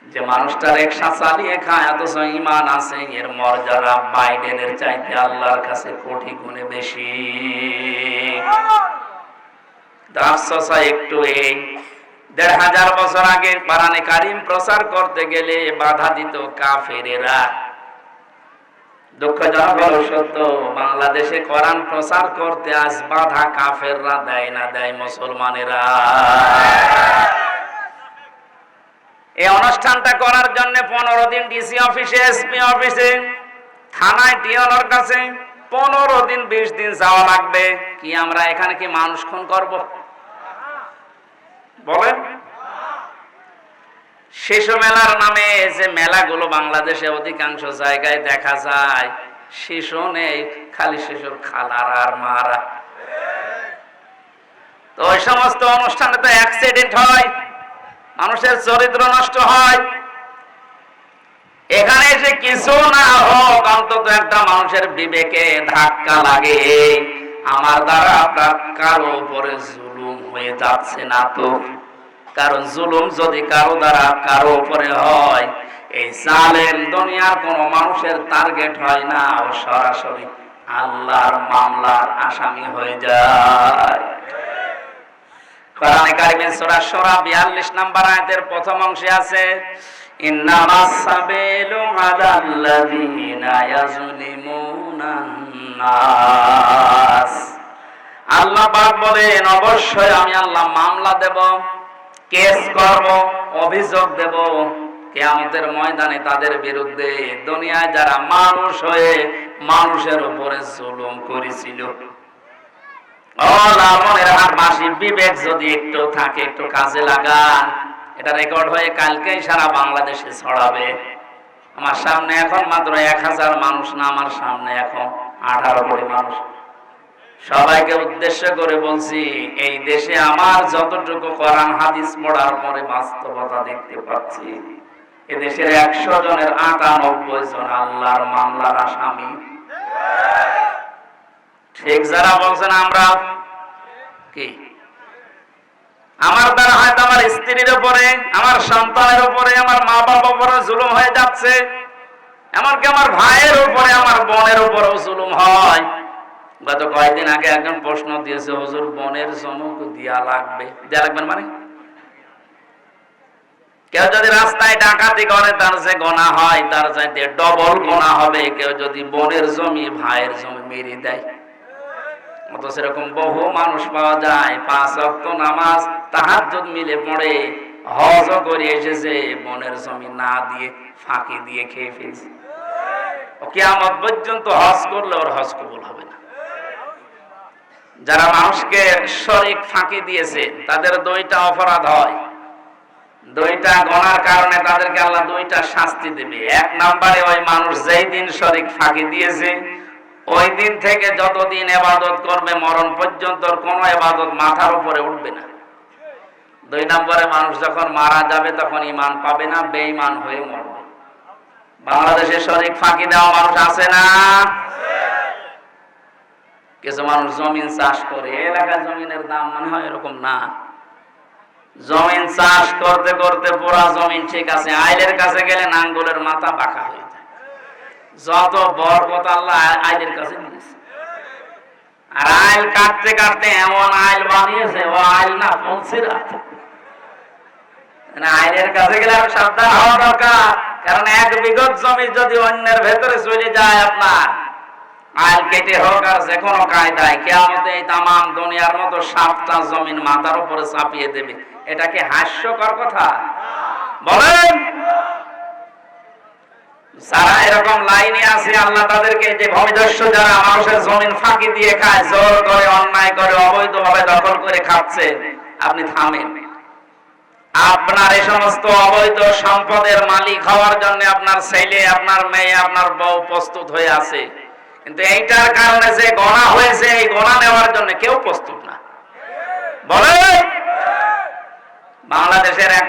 যে মানুষটা রিকশা চালিয়ে খায় অথচ ঈমান আছে, এর মর্যাদা বাইডেনের চাইতে আল্লাহর কাছে কোটি গুণে বেশি। একটু এই ১৫০০ বছর আগে কোরআনে কারীম প্রচার করতে গেলে বাধা দিত কাফেরেরা। দুঃখজনক হলো সত্য, বাংলাদেশে কোরআন প্রচার করতে আজ বাধা কাফেররা দেয় না, দেয় মুসলমানেরা। এই অনুষ্ঠানটা করার জন্য 15 দিন ডিসি অফিসে, এসপি অফিসে, থানায়, টিওলার কাছে 15 দিন 20 দিন যাওয়া লাগবে। কি আমরা এখানে কি মানুষ খুন করব? বলেন। শিশু মেলার নামে যে মেলাগুলো বাংলাদেশে অধিকাংশ জায়গায় দেখা যায়, শিশু নেই, খালি শিশুর খালারা আর মারা। তো ওই সমস্ত অনুষ্ঠানে তো অ্যাক্সিডেন্ট হয়, মানুষের চরিত্র নষ্ট হয়। এখানে এসে কিছু না হোক, অন্তত একটা মানুষের বিবেকে ধাক্কা লাগে, আমার দ্বারা আপনার কারো উপরে জুলুম হয়ে যাচ্ছে না তো। কারণ জুলুম যদি কারো দ্বারা কারো উপরে হয়, এই জালেম দুনিয়ার কোন মানুষের টার্গেট হয় না, ও সরাসরি আল্লাহর মামলার আসামি হয়ে যায়। কোরআনে কারীমের সূরা শুরা 42 নম্বর আয়াতের প্রথম অংশে আছে, ইন্নামাস সাবিলু আলাল্লাযীনা ইয়াজলিমুনান নাস। আল্লাহ পাক বলেন, অবশ্যই আমি আল্লাহ মামলা দেব, কেস করব, অভিযোগ দেব কিয়ামতের ময়দানে তাদের বিরুদ্ধে, দুনিয়ায় যারা মানুষ হয়ে মানুষের উপরে জুলুম করেছিল। মনের হার মাসি বিবেক যদি একটু থাকে, একটু কাজে লাগান, এটা রেকর্ড হয়ে কালকেই সারা বাংলাদেশে ছড়াবে। আমার সামনে এখন মাত্র 1000 মানুষ না, আমার সামনে এখন 18 কোটি মানুষ। সবাইকে উদ্দেশ্য করে বলছি, এই দেশে আমার যতটুকু কোরআন হাদিস পড়ার পরে বাস্তবতা দেখতে পাচ্ছি, এদেশের 100 জনের 98 জন আল্লাহর মামলার আসামি। ঠিক যারা বলছেন আমরা কি, আমার দ্বারা হয়তো আমার স্ত্রীর উপরে, আমার সন্তানের উপরে, আমার মা বাবার উপরে জুলুম হয়ে যাচ্ছে, এমনকি আমার ভাইয়ের উপরে, আমার বোনের উপরেও জুলুম হয়। গত কয়েকদিন আগে একজন প্রশ্ন দিয়েছে, হুজুর বোনের জমক দেয়া লাগবে। দেয়া লাগবে মানে কেউ যদি রাস্তায় ডাকাতি করে তার যে গুনাহ হয় তার চাইতে ডবল গুনাহ হবে কেউ যদি বোনের জমি ভাইয়ের জমি মেরে দেয়। অত সেরকম বহু মানুষ পাওয়া যায়, 5 ওয়াক্ত নামাজ তাহাজ্জুদ মিলে পড়ে, হজও করে এসেছে, বোনের জমি না দিয়ে ফাঁকি দিয়ে খেয়ে ফেলছে। ও কিয়ামত পর্যন্ত হজ করলে ওর হজ কবুল হবে না। যারা মানুষকে শরীক ফাঁকি দিয়েছে তাদের 2টা অপরাধ হয়, 2টা গুনার কারণে তাদেরকে আল্লাহ 2টা শাস্তি দেবে। 1 নম্বরে ওই মানুষ যেই দিন শরীক ফাঁকি দিয়েছে ওই দিন থেকে যতদিন ইবাদত করবে মরণ পর্যন্ত কোনো ইবাদত মাথার উপরে উঠবে না। 2 নম্বরে মানুষ যখন মারা যাবে তখন ঈমান পাবে না, বেঈমান হয়ে মরবে। বাংলাদেশে শরীক ফাঁকি দেওয়া মানুষ আছে না? কিছু মানুষ জমিন চাষ করে, এলাকায় জমিনের দাম মনে হয় এরকম না। জমিন চাষ করতে করতে পুরা জমিন ঠিক আছে, আইলের কাছে গেলে নাঙ্গলের মাথা বাঁকা হয়ে যায়। যত বরকত আল্লাহ আইলের কাছে দিয়েছে। আর আইল কাটতে কাটতে এমন আইল বানিয়েছে, ও আইল না পৌঁছিরা। আইলের কাছে গেলে আর সাবধান হওয়া দরকার, কারণ এক বিঘত জমি যদি অন্যের ভেতরে চলে যায় আপনার, আইল কেটে হোক আর যে কোনো কায়দায়, কিয়ামতে এই তামাম দুনিয়ার মতো 7টা জমিন মাথার উপরে চাপিয়ে দেবে। এটা কি হাস্যকর কথা? বলেন। যারা এরকম লাইনে আছে, আল্লাহ তাদেরকে, যে ভূমিদস্যু যারা মানুষের জমিন ফাঁকি দিয়ে খায়, জোর করে, অন্যায় করে, অবৈধভাবে দখল করে খাচ্ছে, আপনি থামেন। আপনার এই সমস্ত অবৈধ সম্পদের মালিক হওয়ার জন্য আপনার ছেলে, আপনার মেয়ে, আপনার বউ প্রস্তুত হয়ে আছে, কিন্তু এইটার কারণে যে গোনা হয়েছে, এই গোনা নেওয়ার জন্য কেউ প্রস্তুত না। বলে বাংলাদেশের এক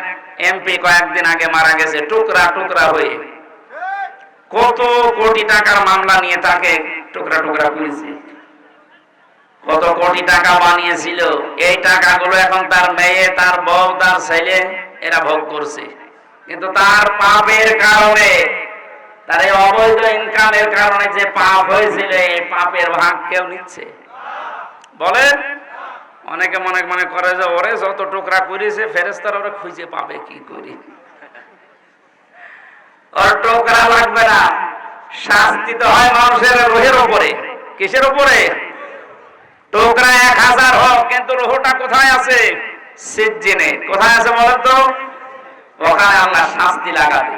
এমপি কয়েকদিন আগে মারা গেছে, টুকরা টুকরা হয়ে। কত কোটি টাকার মামলা নিয়ে তাকে টুকরা টুকরা করেছে, কত কোটি টাকা বানিয়েছিল। এই টাকাগুলো এখন তার মেয়ে, তার বউ, তার ছেলে এরা ভোগ করছে। কিন্তু তার পাপের কারণে, তার এই অবৈধ ইনকামের কারণে যে পাপ হয়েছিল, এই পাপের ভাগ কেউ নিচ্ছে? বলেন। অনেকে মনে করে যে ওরে যত টুকরা করেছে ফেরেশতারা ওরে খুঁজে পাবে কি করি, ওর টুকরা লাগবে না। শাস্তি তো হয় মানুষের রুহের উপরে। কিসের উপরে? টুকরা 1000 হোক, কিন্তু রুহটা কোথায় আছে? সিজ্জিনে। কোথায় আছে বলেন তো? ওখানে আল্লাহ শাস্তি লাগাবে।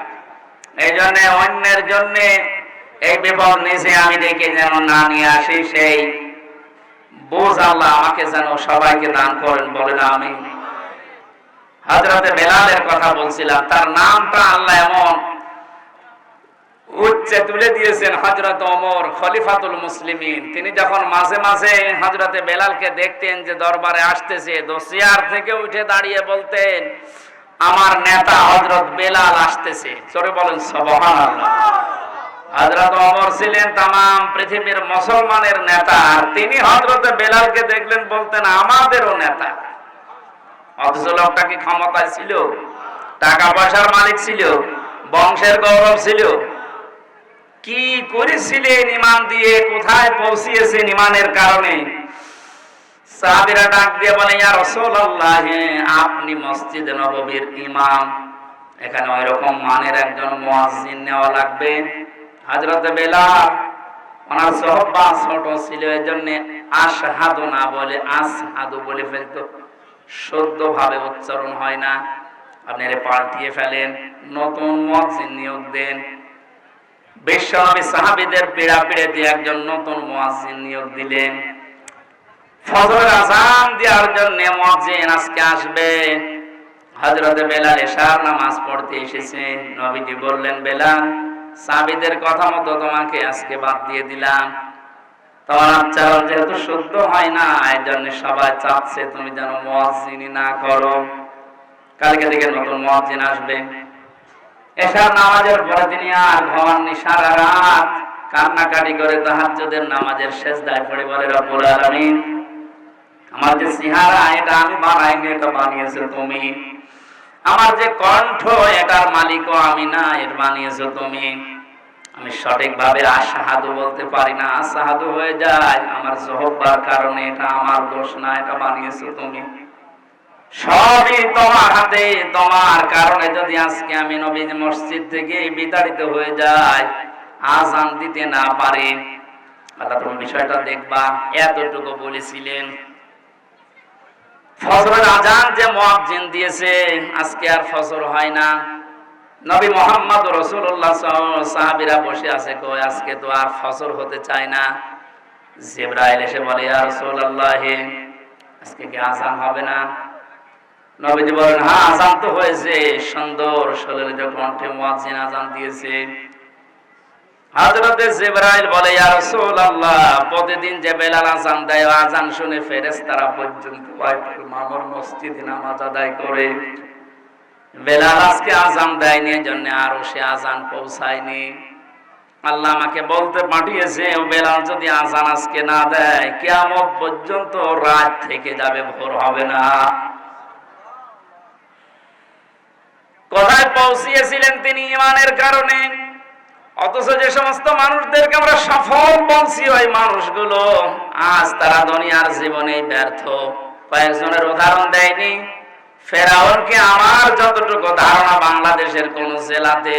এই জন্য অন্যের জন্য এই বিপদ নিজে আমি দেখে যেন না নিয়ে আসি, সেই বোঝ আল্লাহ আমাকে যেন সবাইকে দান করেন। বলেন আমিন। হযরতে বেলালের কথা বলছিলাম, তার নামটা আল্লাহ এমন উচ্চে তুলে দিয়েছেন। হযরত ওমর খলিফাতুল মুসলিমিন, তিনি যখন মাঝে মাঝে হযরতে বেলালকে দেখতেন যে দরবারে আসতেছে, তো চেয়ার থেকে উঠে দাঁড়িয়ে বলতেন, আমার নেতা হযরত বেলাল আসতেছে। জোরে বলেন সুবহানাল্লাহ। হযরত ওমর ছিলেন তামাম পৃথিবীর মুসলমানের নেতা, আর তিনি হযরতে বেলালকে দেখলেন, বলতেন আমাদেরও নেতা। অথচ লোকটা কি ক্ষমতায় ছিল? টাকা পয়সার মালিক ছিল? বংশের গৌরব ছিল? কি করেছিলেন ইমান দিয়ে? কোথায় পৌঁছিয়েছেন ইমানের কারণে? সাহাবীরা ডাক দিয়ে বলে, ইয়া রাসূলুল্লাহ, আপনি মসজিদে নববীর ইমাম, এখানে ওই রকম মানের একজন মুয়াজ্জিন নেওয়া লাগবে। হযরত বেলাল, ওনার সাহাবা ছোট ছিল, এজন্য আশহাদু না বলে আসহাদু বলে ফেলতো, শুদ্ধ ভাবে উচ্চারণ হয় না। আপনি এর পাল্টিয়ে ফেলেন, নতুন মুয়াজ্জিন নিয়োগ দেন। বিশ্বনবী সাহাবীদের পীড়াপিড়ি দিয়ে একজন নতুন মুয়াজ্জিন নিয়োগ দিলেন। ফজরের আযান দেওয়ার জন্য মুয়াজ্জিন আজকে আসবে। হযরত বেলাল এশার নামাজ পড়তে এসেছে। নবীজি বললেন, বেলাল, সাহাবীদের কথা মতো তোমাকে আজকে বাদ দিয়ে দিলাম। তোমার আচরণ যেহেতু শুদ্ধ হয় না, এই জন্য সবাই চাচ্ছে তুমি যেন মুয়াজ্জিনই না করো। কালকে থেকে নতুন মুয়াজ্জিন আসবে। এশার নামাজের পরে তিনি আর ঘুমাননি, সারা রাত কান্নাকাটি করে তাহাজ্জুদের নামাজের সিজদায় পড়ে বলে, রব্বুল আলামিন, আমার যে চেহারা এটা আমি বানাইনি, এটা বানিয়েছো তুমি। আমার যে কণ্ঠ, এটার মালিকও আমি না, এর বানিয়েছো তুমি। আমি সঠিকভাবে আশহাদু বলতে পারি না, আসহাদু হয়ে যায় আমার জহব্বার কারণে। এটা আমার দোষ না, এটা বানিয়েছো তুমি। সবই তোমার হাতে। তোমার কারণে যদি আজকে আমি নবী মসজিদ থেকে বিতাড়িত হয়ে যাই, আযান দিতে না পারি, আল্লাহ তুমি বিষয়টা দেখবা। এতটুকু বলেছিলেন। ফজরের আযান যে মুয়াজ্জিন দিয়েছে, আজকে আর ফজর হয় না। নবী মুহাম্মদ রাসূলুল্লাহ সাল্লাল্লাহু আলাইহি ওয়াসাল্লাম, সাহাবীরা বসে আছে, কই আজকে তো আর ফজর হতে চায় না। জিবরাইল এসে বলে, ইয়া রাসূলুল্লাহ, আজকে কি আযান হবে না? নবীজি বলেন, হ্যাঁ, আযান তো হয়েছে। সুন্দর সুললিত কণ্ঠে মুয়াজ্জিন আযান দিয়েছে। হযরতে জিবরাইল বলে, ইয়া রাসূলুল্লাহ, প্রতিদিন যে বেলাল আযান দেয়, আযান শুনে ফেরেশতারা পর্যন্ত বাইতুল মামুর মসজিদে নামাজ আদায় করে। বেলাল আজকে আযান দেয়নি, এজন্য আরশে আযান পৌঁছায়নি। আল্লাহ আমাকে বলতে পাঠিয়েছে, বেলাল যদি আজান আজকে না দেয় কিয়ামত পর্যন্ত রাত থেকে যাবে, ভোর হবে না। কোথায় পৌঁছিয়েছিলেন তিনি ঈমানের কারণে। অথচ যে সমস্ত মানুষদেরকে আমরা সফল বলছি, ওই মানুষগুলো আজ তারা দুনিয়ার জীবনে ব্যর্থ। কয়েকজনের উদাহরণ দেয়নি? ফেরাউনকে আমার যতটুকু ধারণা বাংলাদেশের কোন জেলাতে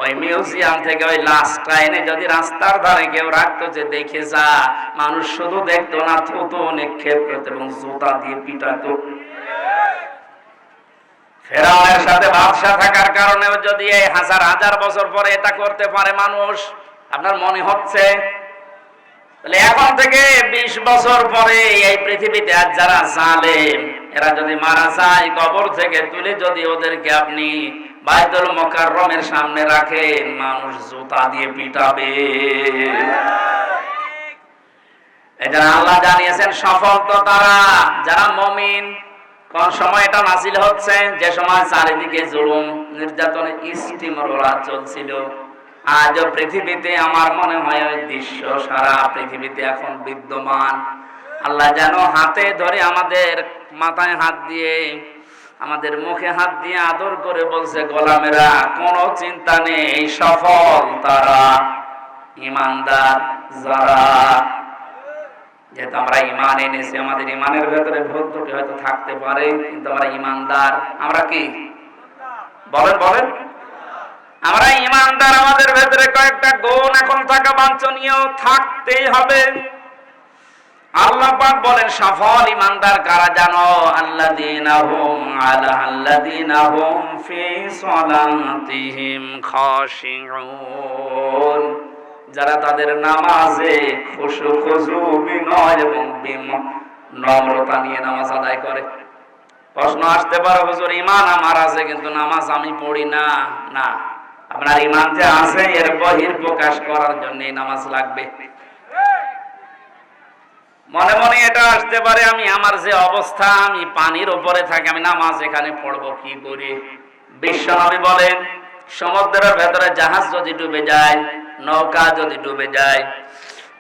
ওই মিউজিয়াম থেকে ওই লাশটা এনে যদি রাস্তার ধারে কেউ রাখতো, যে দেখে যা, মানুষ শুধু দেখতো না, থুতু নিক্ষেপ করত এবং জুতা দিয়ে পিটাতো। ফেরাউনের সাথে বাদশা থাকার কারণেও যদি এই হাজার হাজার বছর পরে এটা করতে পারে মানুষ, আপনার মনে হচ্ছে? তাহলে এখন থেকে 20 বছর পরে এই পৃথিবীতে আজ যারা জালেম, এরা যদি মারা যায়, কবর থেকে তুলে যদি ওদেরকে আপনি বাইতুল মুকাররমের সামনে রাখেন, মানুষ জুতা দিয়ে পিটাবে। এজন্য আল্লাহ জানিয়েছেন সফল তো তারা যারা মুমিন। কোন সময় এটা নাযিল হচ্ছে? যে সময় চারিদিকে জুলুম নির্যাতনের স্টিমরোলার চলছিল। আজও পৃথিবীতে আমার মনে হয় ওই দৃশ্য সারা পৃথিবীতে এখন বিদ্যমান। আল্লাহ যেন হাতে ধরে আমাদের মাথায় হাত দিয়ে, আমাদের মুখে হাত দিয়ে আদর করে বলছে, গোলামেরা কোনো চিন্তা নেই, সফল তারা ঈমানদার যারা। যেহেতু আমরা ঈমান এনেছি, আমাদের ঈমানের ভেতরে ভুল ত্রুটি হয়তো থাকতে পারে, কিন্তু আমরা ঈমানদার। আমরা কি বলেন বলেন? আমরা ঈমানদার। আমাদের ভেতরে কয়েকটা গুণ এখন থাকা বাঞ্ছনীয়, থাকতেই হবে। আল্লাহ পাক বলেন সফল ঈমানদার কারা জানো? আল্লাযীনা হুম ফি সালাতিহিম খাশিউন, যারা তাদের নামাজে খুশু খুজু, বিনয় এবং নম্রতা নিয়ে নামাজ আদায় করে। প্রশ্ন আসতে পারে, হুজুর ঈমান আমার আছে কিন্তু নামাজ আমি পড়ি না। না, আপনার ঈমান যে আছে এর বহির প্রকাশ করার জন্য নামাজ লাগবে। মনে মনে এটা আসতে পারে, আমি আমার যে অবস্থা, আমি পানির উপরে থাকি, আমি নামাজ এখানে পড়বো কি করে? বিশ্বনবী বলেন, সমুদ্রের ভেতরে জাহাজ যদি ডুবে যায়, নৌকা যদি ডুবে যায়,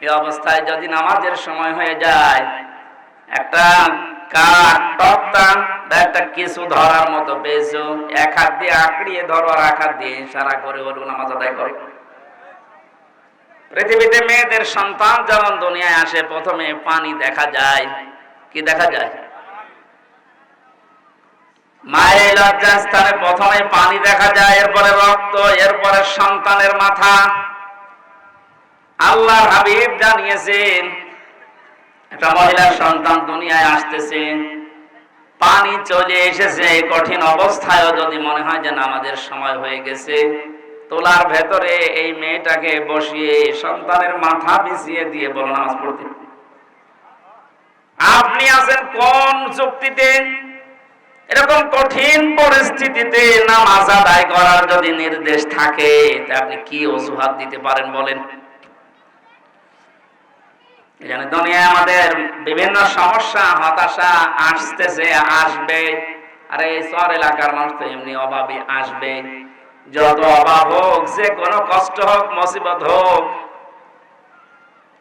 এই অবস্থায় যদি নামাজের সময় হয়ে যায়, একটা কাঠ, তক্তা বা একটা কিছু ধরার মতো পেয়েছো, এক হাত দিয়ে আঁকড়িয়ে ধরো আর এক হাত দিয়ে ইশারা করে হলো নামাজ আদায় করো। পৃথিবীতে মেয়েদের সন্তান যখন দুনিয়ায় আসে, প্রথমে পানি দেখা যায়। কি দেখা যায়? মায়ের লজ্জাস্থানে প্রথমে পানি দেখা যায়, এরপরে রক্ত, এরপরে সন্তানের মাথা। আল্লাহর হাবিব জানিয়েছেন, একটা মহিলার সন্তান দুনিয়ায় আসতেছে, পানি চলে এসেছে, কঠিন অবস্থায়ও যদি মনে হয় যে নামাজের সময় হয়ে গেছে, তোলার ভেতরে এই মেয়েটাকে বসিয়ে সন্তানের মাথা বিছিয়ে দিয়ে বলো নামাজ পড়তে। আপনি আছেন কোন যুক্তিতে? এরকম কঠিন পরিস্থিতিতে নামাজ আদায় করার যদি নির্দেশ থাকে, তা আপনি কি অজুহাত দিতে পারেন বলেন? এখানে দুনিয়ায় আমাদের বিভিন্ন সমস্যা, হতাশা আসতেছে, আসবে। আরে এই শহর এলাকার মানুষ তো এমনি অভাবে আসবে। যত অভাব হোক, যে কোনো কষ্ট হোক, মুসিবত হোক,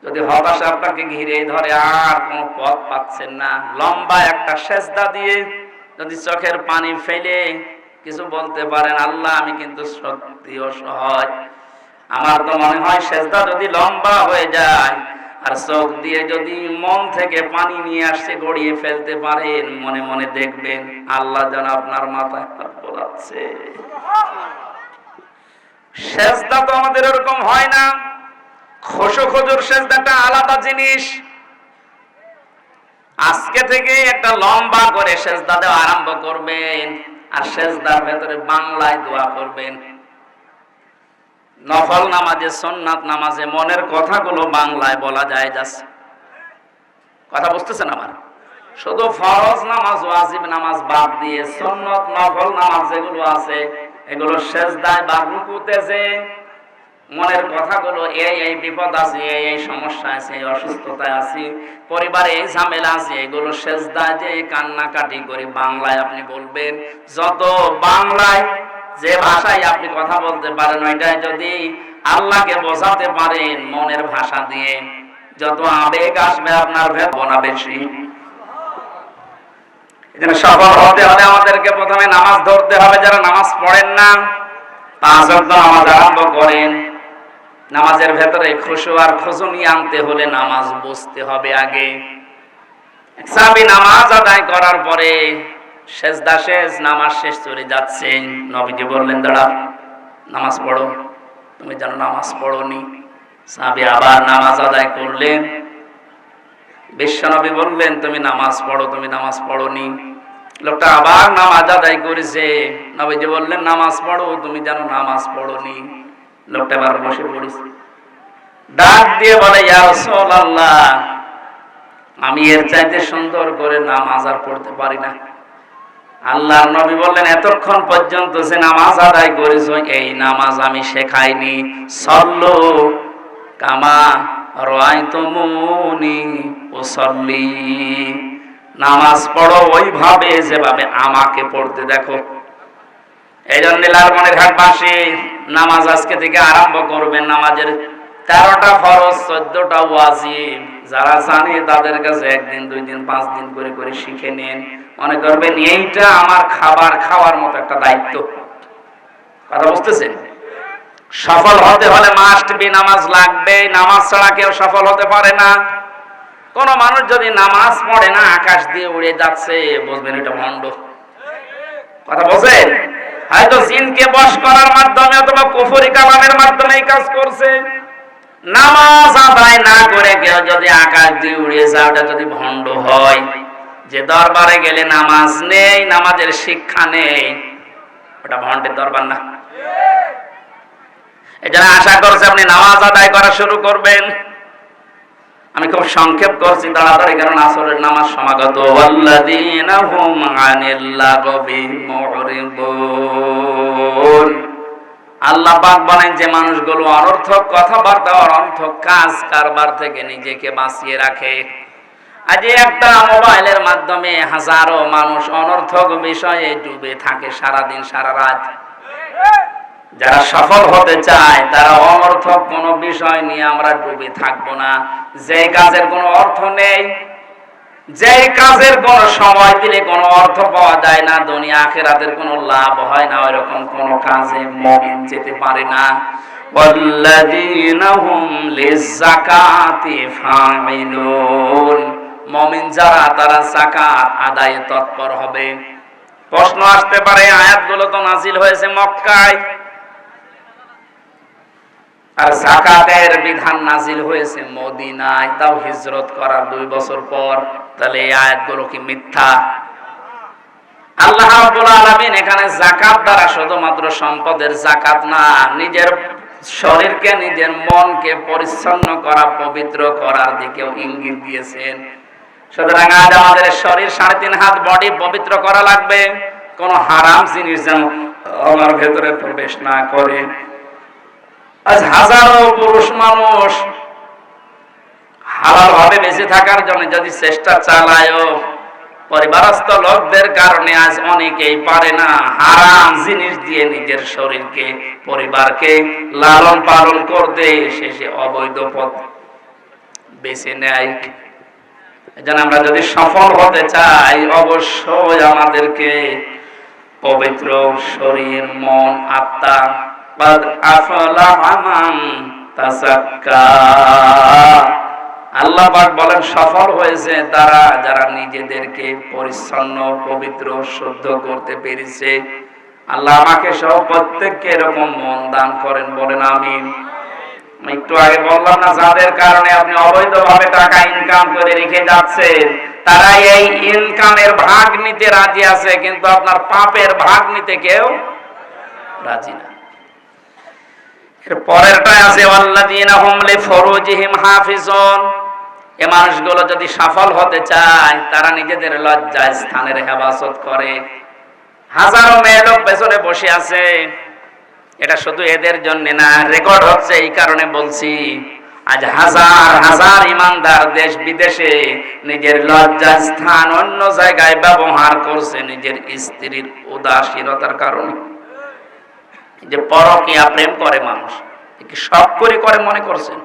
যদি হতাশা আপনাকে ঘিরে ধরে, আর কোনো পথ পাচ্ছেন না, লম্বা একটা সেজদা দিয়ে যদি চোখের পানি ফেলে কিছু বলতে পারেন, আল্লাহ আমি কিন্তু সত্যি অসহায়, আমার তো মনে হয় সেজদা যদি লম্বা হয়ে যায় আর চোখ দিয়ে যদি মন থেকে পানি নিয়ে আসছে গড়িয়ে ফেলতে পারেন, মনে মনে দেখবেন আল্লাহ যেন আপনার মাথায় হাত বোলাচ্ছে। সেজদা তো আমাদের এরকম হয় না। খুশু খুজুর সেজদাটা আলাদা জিনিস। আজকে থেকে একটা লম্বা করে সেজদা দেওয়া আরম্ভ করবেন, আর সেজদার ভেতরে বাংলায় দোয়া করবেন। নফল নামাজে, সুন্নাত নামাজে মনের কথাগুলো বাংলায় বলা যায়। যাচ্ছে কথা বুঝতেছেন আমার? শুধু ফরজ নামাজ, ওয়াজিব নামাজ বাদ দিয়ে সুন্নত নফল নামাজ যেগুলো আছে, এগুলো সেজদায় বা রুকুতে যে মনের কথাগুলো, এই বিপদ আছে, এই সমস্যা আছে, এই অসুস্থতায় আছি, পরিবারে এই ঝামেলা আছে, এগুলো সেজদায় যে কান্নাকাটি করে বাংলায় আপনি বলবেন। যত বাংলায় যে ভাষায় আপনি কথা বলতে পারেন, ওইটাই যদি আল্লাহকে বোঝাতে পারেন মনের ভাষা দিয়ে, যত আবেগ আসবে আপনার ভাবনা বেশি। এজন্য সফল হতে হলে আমাদেরকে প্রথমে নামাজ ধরতে হবে। যারা নামাজ পড়েন না, 5 ওয়াক্ত নামাজ আরম্ভ করেন। নামাজের ভেতরে খুশু আর খুজুনি আনতে হলে নামাজ বুঝতে হবে আগে। সাহাবী নামাজ আদায় করার পরে সেজদা শেষ, নামাজ শেষ চলে যাচ্ছে, নবীজি বললেন দাঁড়া, নামাজ পড়ো, তুমি জানো নামাজ পড়োনি। সাহাবী আবার নামাজ আদায় করলেন। বিশ্বনবী বললেন তুমি নামাজ পড়ো, তুমি নামাজ পড়োনি। লোকটা আবার নামাজ আদায় করেছে। নবীজি বললেন নামাজ পড়ো, তুমি জানো নামাজ পড়োনি। লোকটা আবার বসে পড়েছে। ডাক দিয়ে বলে ইয়া রাসূলুল্লাহ, আমি এর চাইতে সুন্দর করে নামাজ আর পড়তে পারি না। আল্লাহর নবী বললেন এতক্ষণ পর্যন্ত যে নামাজ আদায় করেছো, এই নামাজ আমি শেখাইনি। সল্লু কামা রাআইতুমুনি উসাল্লি, নামাজ পড়ো ওইভাবে যেভাবে আমাকে পড়তে দেখো। এই জন্য লালমনিরহাটবাসী নামাজ আজকে থেকে আরম্ভ করবেন। নামাজের 13টা ফরজ, 14টা ওয়াজিব। যারা জানে তাদের কাছে 1 দিন 2 দিন 5 দিন করে করে শিখে নেন। মনে করবেন এইটা আমার খাবার খাওয়ার মতো একটা দায়িত্ব। কথা বুঝতেছেন? সফল হতে হলে মাস্ট বি নামাজ লাগবে। নামাজ ছাড়া কেউ সফল হতে পারে না। কোন মানুষ যদি নামাজ পড়ে না, আকাশ দিয়ে উড়ে যাচ্ছে, বুঝবেন এটা ভণ্ড। কথা বলছেন? হয়তো জিনকে বশ করার মাধ্যমে অথবা কুফরি কালামের মাধ্যমে এই কাজ করছে। নামাজ আদায় না করে কেউ যদি আকাশ দিয়ে উড়ে যায়, ওটা যদি ভণ্ড হয়। যে দরবারে গেলে নামাজ নেই, নামাজের শিক্ষা নেই, ওটা ভণ্ডের দরবার না। এজন্য আশা করছি আপনি নামাজ আদায় করা শুরু করবেন। আমি খুব সংক্ষেপ করছি তাড়াতাড়ি, কারণ আসরের নামাজ সমাগত। ওয়াল্লাযীনা হুম আনিল লাগবি মুরিদুন, আল্লাহ পাক বলেন যে মানুষগুলো অনর্থক কথাবার্তা আর অনর্থক কাজ কারবার থেকে নিজেকে বাঁচিয়ে রাখে। আজ একটা মোবাইলের মাধ্যমে হাজারো মানুষ অনর্থক বিষয়ে ডুবে থাকে সারাদিন সারা রাত। যারা সফল হতে চায় তারা অনর্থক কোনো বিষয় নিয়ে আমরা ডুবে থাকবো না। যে কাজের কোনো অর্থ নেই, যে কাজের কোনো সময় দিলে কোনো অর্থ পাওয়া যায় না, দুনিয়া আখিরাতের কোনো লাভ হয় না, ওইরকম কোনো কাজে মুমিন যেতে পারে না। ওয়াল্লাযীনা হুম লিয-যাকাতি ফাইলুন, মুমিন যারা তারা যাকাত আদায়ে তৎপর হবে। প্রশ্ন আসতে পারে আয়াতগুলো তো নাজিল হয়েছে মক্কায়, আর যাকাতের বিধান নাজিল হয়েছে মদিনায়, তাও হিজরত করার 2 বছর পর। তাহলে এই আয়াতগুলো কি মিথ্যা? আল্লাহ রাব্বুল আলামিন এখানে যাকাত দ্বারা শুধুমাত্র সম্পদের যাকাত না, নিজের শরীরকে, নিজের মনকে পরিচ্ছন্ন করা, পবিত্র করার দিকেও ইঙ্গিত দিয়েছেন। সুতরাং আজ আমাদের শরীর 3.5 হাত বডি পবিত্র করা লাগবে। কোন হারাম জিনিস যেন আমার ভেতরে প্রবেশ না করে। আজ হাজারো পুরুষ মানুষ হালাল ভাবে বেঁচে থাকার জন্য যদি চেষ্টা চালায়, পরিবারস্থ লোকদের কারণে আজ অনেকেই পারে না। হারাম জিনিস দিয়ে নিজের শরীরকে, পরিবারকে লালন পালন করতে শেষে অবৈধ পথ বেছে নেয়। এজন্য আমরা যদি সফল হতে চাই, অবশ্যই আমাদেরকে পবিত্র শরীর, মন, আত্মা, قد أفلح من تزكى, আল্লাহ পাক বলেন সফল হয়েছে তারা যারা নিজেদেরকে পরিচ্ছন্ন, পবিত্র, শুদ্ধ করতে পেরেছে। আল্লাহ আমাকে সহ প্রত্যেককে এরকম মন দান করেন, বলেন আমিন। একটু আগে বললাম না, যাদের কারণে আপনি অবৈধভাবে টাকা ইনকাম করে রেখে যাচ্ছেন, তারা এই ইনকামের ভাগ নিতে রাজি আছে, কিন্তু আপনার পাপের ভাগ নিতে কেউ রাজি না। পরেরটাই আছে ওয়াল্লাযীনা হুম লিফুরুজিহিম হাফিজুন, এই মানুষগুলো যদি সফল হতে চায় তারা নিজেদের লজ্জা স্থানের হেফাজত করে। হাজারো মেয়ে লোক পেছনে বসে আছে, এটা শুধু এদের জন্য না, রেকর্ড হচ্ছে এই কারণে বলছি। আজ হাজার হাজার ইমানদার দেশ বিদেশে নিজের লজ্জা স্থান অন্য জায়গায় ব্যবহার করছে নিজের স্ত্রীর উদাসীনতার কারণে। যে পরকীয়া প্রেম করে মানুষ, সব করে মনে করছেন?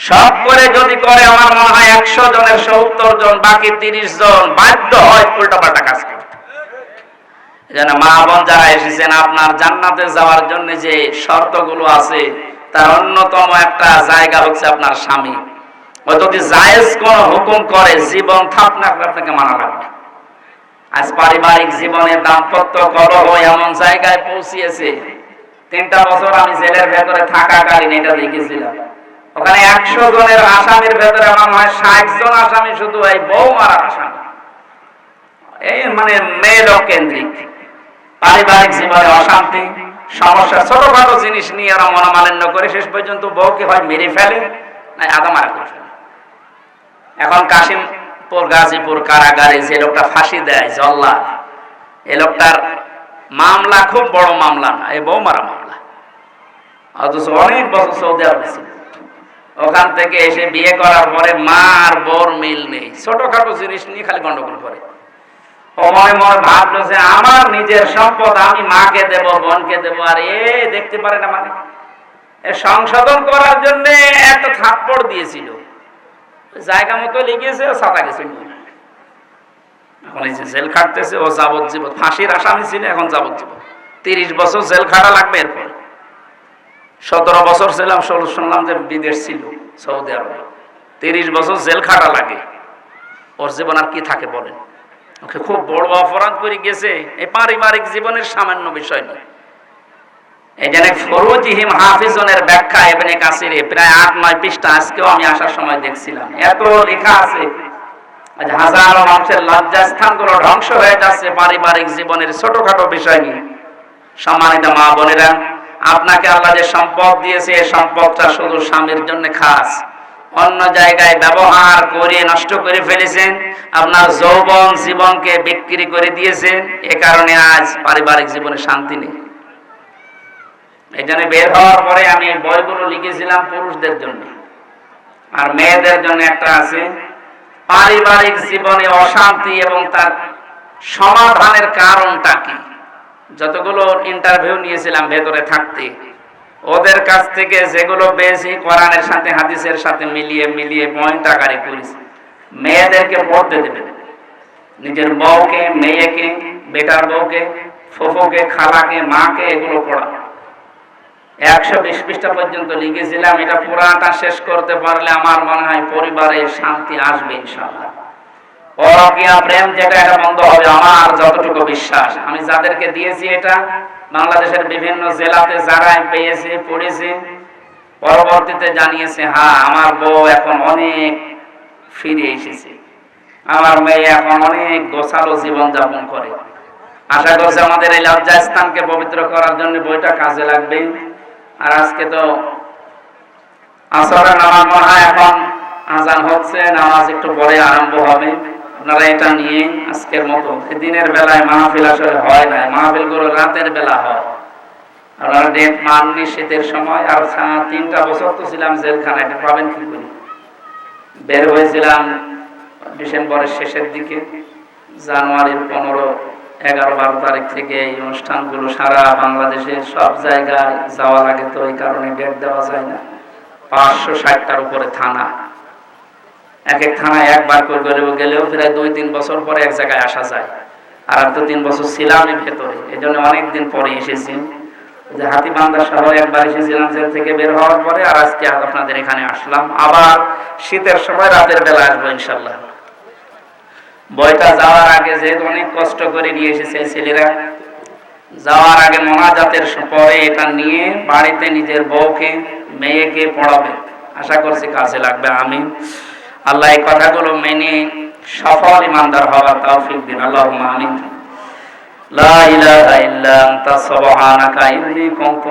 সব করে যদি করে, আমার মনে হয় 100 জনের 70 জন, বাকি 30 জন বাধ্য হয় উল্টাপাল্টা কাজ করতে। যেন মা বোন যারা এসেছেন, আপনার জান্নাতে যাওয়ার জন্য যে শর্তগুলো আছে তার অন্যতম একটা জায়গা হচ্ছে আপনার স্বামী। ও যদি জায়েজ কোন হুকুম করে, জীবন থাকলে আপনাকে মানা লাগবে। আজ পারিবারিক জীবনে দাম্পত্য কলহ এমন জায়গায় পৌঁছিয়েছে, 3টা বছর আমি জেলের ভেতরে থাকাকালীন এটা দেখেছিলাম। ওখানে 100 জনের আসামির ভেতরে আমার মনে হয় 60 জন আসামি শুধু এই বউ মারার আসামি। এই মানে মেয়ে লোক কেন্দ্রিক পারিবারিক জীবনে অশান্তি, সমস্যা, ছোটখাটো জিনিস নিয়ে ওরা মনোমালিন্য করে শেষ পর্যন্ত বউকে হয় মেরে ফেলে, না আদা মারা করে ফেলে। এখন কাশিমপুর গাজীপুর কারাগারে যে লোকটা ফাঁসি দেয় জল্লাদ, এই লোকটার মামলা খুব বড় মামলা না, এই বউ মারা মামলা। অথচ অনেক বছর সৌদি আরবে ছিল। ওখান থেকে এসে বিয়ে করার পরে মা আর বউর মিল নেই, ছোটখাটো জিনিস নিয়ে খালি গন্ডগোল করে। মনে ভাবলো যে আমার নিজের সম্পদ আমি মাকে দেব, বোনকে দেব, আর দেখতে পারে না, মানে সংশোধন করার জন্য একটা থাপ্পড় দিয়েছিল, জায়গা মতো লিখেছে, ছাতা গেছে। এখন এই যে জেল খাটতেছে, ও যাবজ্জীবন, ফাঁসির আসামি ছিল, এখন যাবজ্জীবন, 30 বছর জেল খাটা লাগবে। এরপর 17 বছর ছিলাম, শুনলাম যে বিদেশ ছিল সৌদি আরবে, 30 বছর জেল খাটা লাগে। ওর জীবন আর কি থাকে বলেন? ওকে খুব বড় অপরাধ করে গেছে, এই পারিবারিক জীবনের সামান্য বিষয় নয়। এই জন্য ফরুজিহিম হাফিজনের ব্যাখ্যা ইবনে কাসিরে প্রায় 8-9 পৃষ্ঠা, আজকেও আমি আসার সময় দেখছিলাম, এত লেখা আছে। আজ হাজারো মানুষের লজ্জাস্থানগুলো ধ্বংস হয়ে যাচ্ছে পারিবারিক জীবনের ছোটখাটো বিষয় নিয়ে। সম্মানিত মা বোনেরা, আপনাকে আল্লাহ যে সম্পদ দিয়েছে, এই সম্পদটা শুধু স্বামীর জন্য খাস, অন্য জায়গায় ব্যবহার করে নষ্ট করে ফেলেছেন। আপনার যৌবন জীবনকে বিক্রি করে দিয়েছেন, এ কারণে আজ পারিবারিক জীবনে শান্তি নেই। এই জন্য বের হওয়ার পরে আমি বইগুলো লিখেছিলাম পুরুষদের জন্য, আর মেয়েদের জন্য একটা আছে পারিবারিক জীবনে অশান্তি এবং তার সমাধানের কারণটা কি। যতগুলো ইন্টারভিউ নিয়েছিলাম ভেতরে থাকতে, ওদের কাছ থেকে যেগুলো পেয়েছি কোরআনের সাথে হাদিসের সাথে মিলিয়ে পয়েন্ট আকারে করেছি। মেয়েদেরকে পড়তে দেবেন, নিজের বউকে, মেয়েকে, বেটার বউকে, ফুফুকে, খালাকে, মাকে, এগুলো পড়া। 120 পৃষ্ঠা পর্যন্ত লিখেছিলাম। এটা পুরাটা শেষ করতে পারলে আমার মনে হয় পরিবারে শান্তি আসবে ইনশাআল্লাহ। পরকীয়া প্রেম যেটা, এটা বন্ধ হবে আমার যতটুকু বিশ্বাস। আমি যাদেরকে দিয়েছি এটা, বাংলাদেশের বিভিন্ন জেলাতে যারা পেয়েছে, পড়েছে, পরবর্তীতে জানিয়েছে, হ্যাঁ আমার বউ এখন অনেক ফিরে এসেছে, আমার মেয়ে এখন অনেক গোছালো জীবন যাপন করে। আশা করছি আমাদের এই লজ্জাস্থানকে পবিত্র করার জন্য বইটা কাজে লাগবে। আর আজকে তো আসরের নামাজ মনে হয় এখন আজান হচ্ছে, নামাজ একটু পরে আরম্ভ হবে। আপনারা এটা নিয়ে আজকের মতো, দিনের বেলায় মাহফিল আসলে হয় না, মাহফিল গুলো রাতের বেলা হয়। আপনারা ডেট মাননি শীতের সময়, আর 3টা বছর তো ছিলাম জেলখানায়, এটা পাবেন কি করে? বের হয়েছিলাম ডিসেম্বরের শেষের দিকে, জানুয়ারির 15, 11, 12 তারিখ থেকে এই অনুষ্ঠানগুলো সারা বাংলাদেশের সব জায়গায় যাওয়া লাগে, তো এই কারণে ডেট দেওয়া যায় না। 560টার উপরে থানা, এক এক থানায় একবার করে গেলেও প্রায় 2-3 বছর পরে এক জায়গায় আসা যায়। আর তো 3 বছর ছিলাম ভেতরে, এই জন্য অনেকদিন পরে এসেছি। যে হাতীবান্ধা শহরে একবার এসেছিলাম জেল থেকে বের হওয়ার পরে, আর আজকে আপনাদের এখানে আসলাম। আবার শীতের সময় রাতের বেলা আসবো ইনশাল্লাহ। বইটা যাওয়ার আগে যেহেতু অনেক কষ্ট করে নিয়ে এসেছে ছেলেরা, যাওয়ার আগে মোনাজাতের পরে এটা নিয়ে বাড়িতে নিজের বউকে, মেয়েকে পড়াবে। আশা করছি কাজে লাগবে। আমিন। আল্লাহ এই কথাগুলো মেনে সফল ইমানদার হওয়ার তৌফিক দিন। আল্লাহুম্মা আমিন। লা ইলাহা ইল্লা আনতা সুবহানাকা ইন্নী কুনতু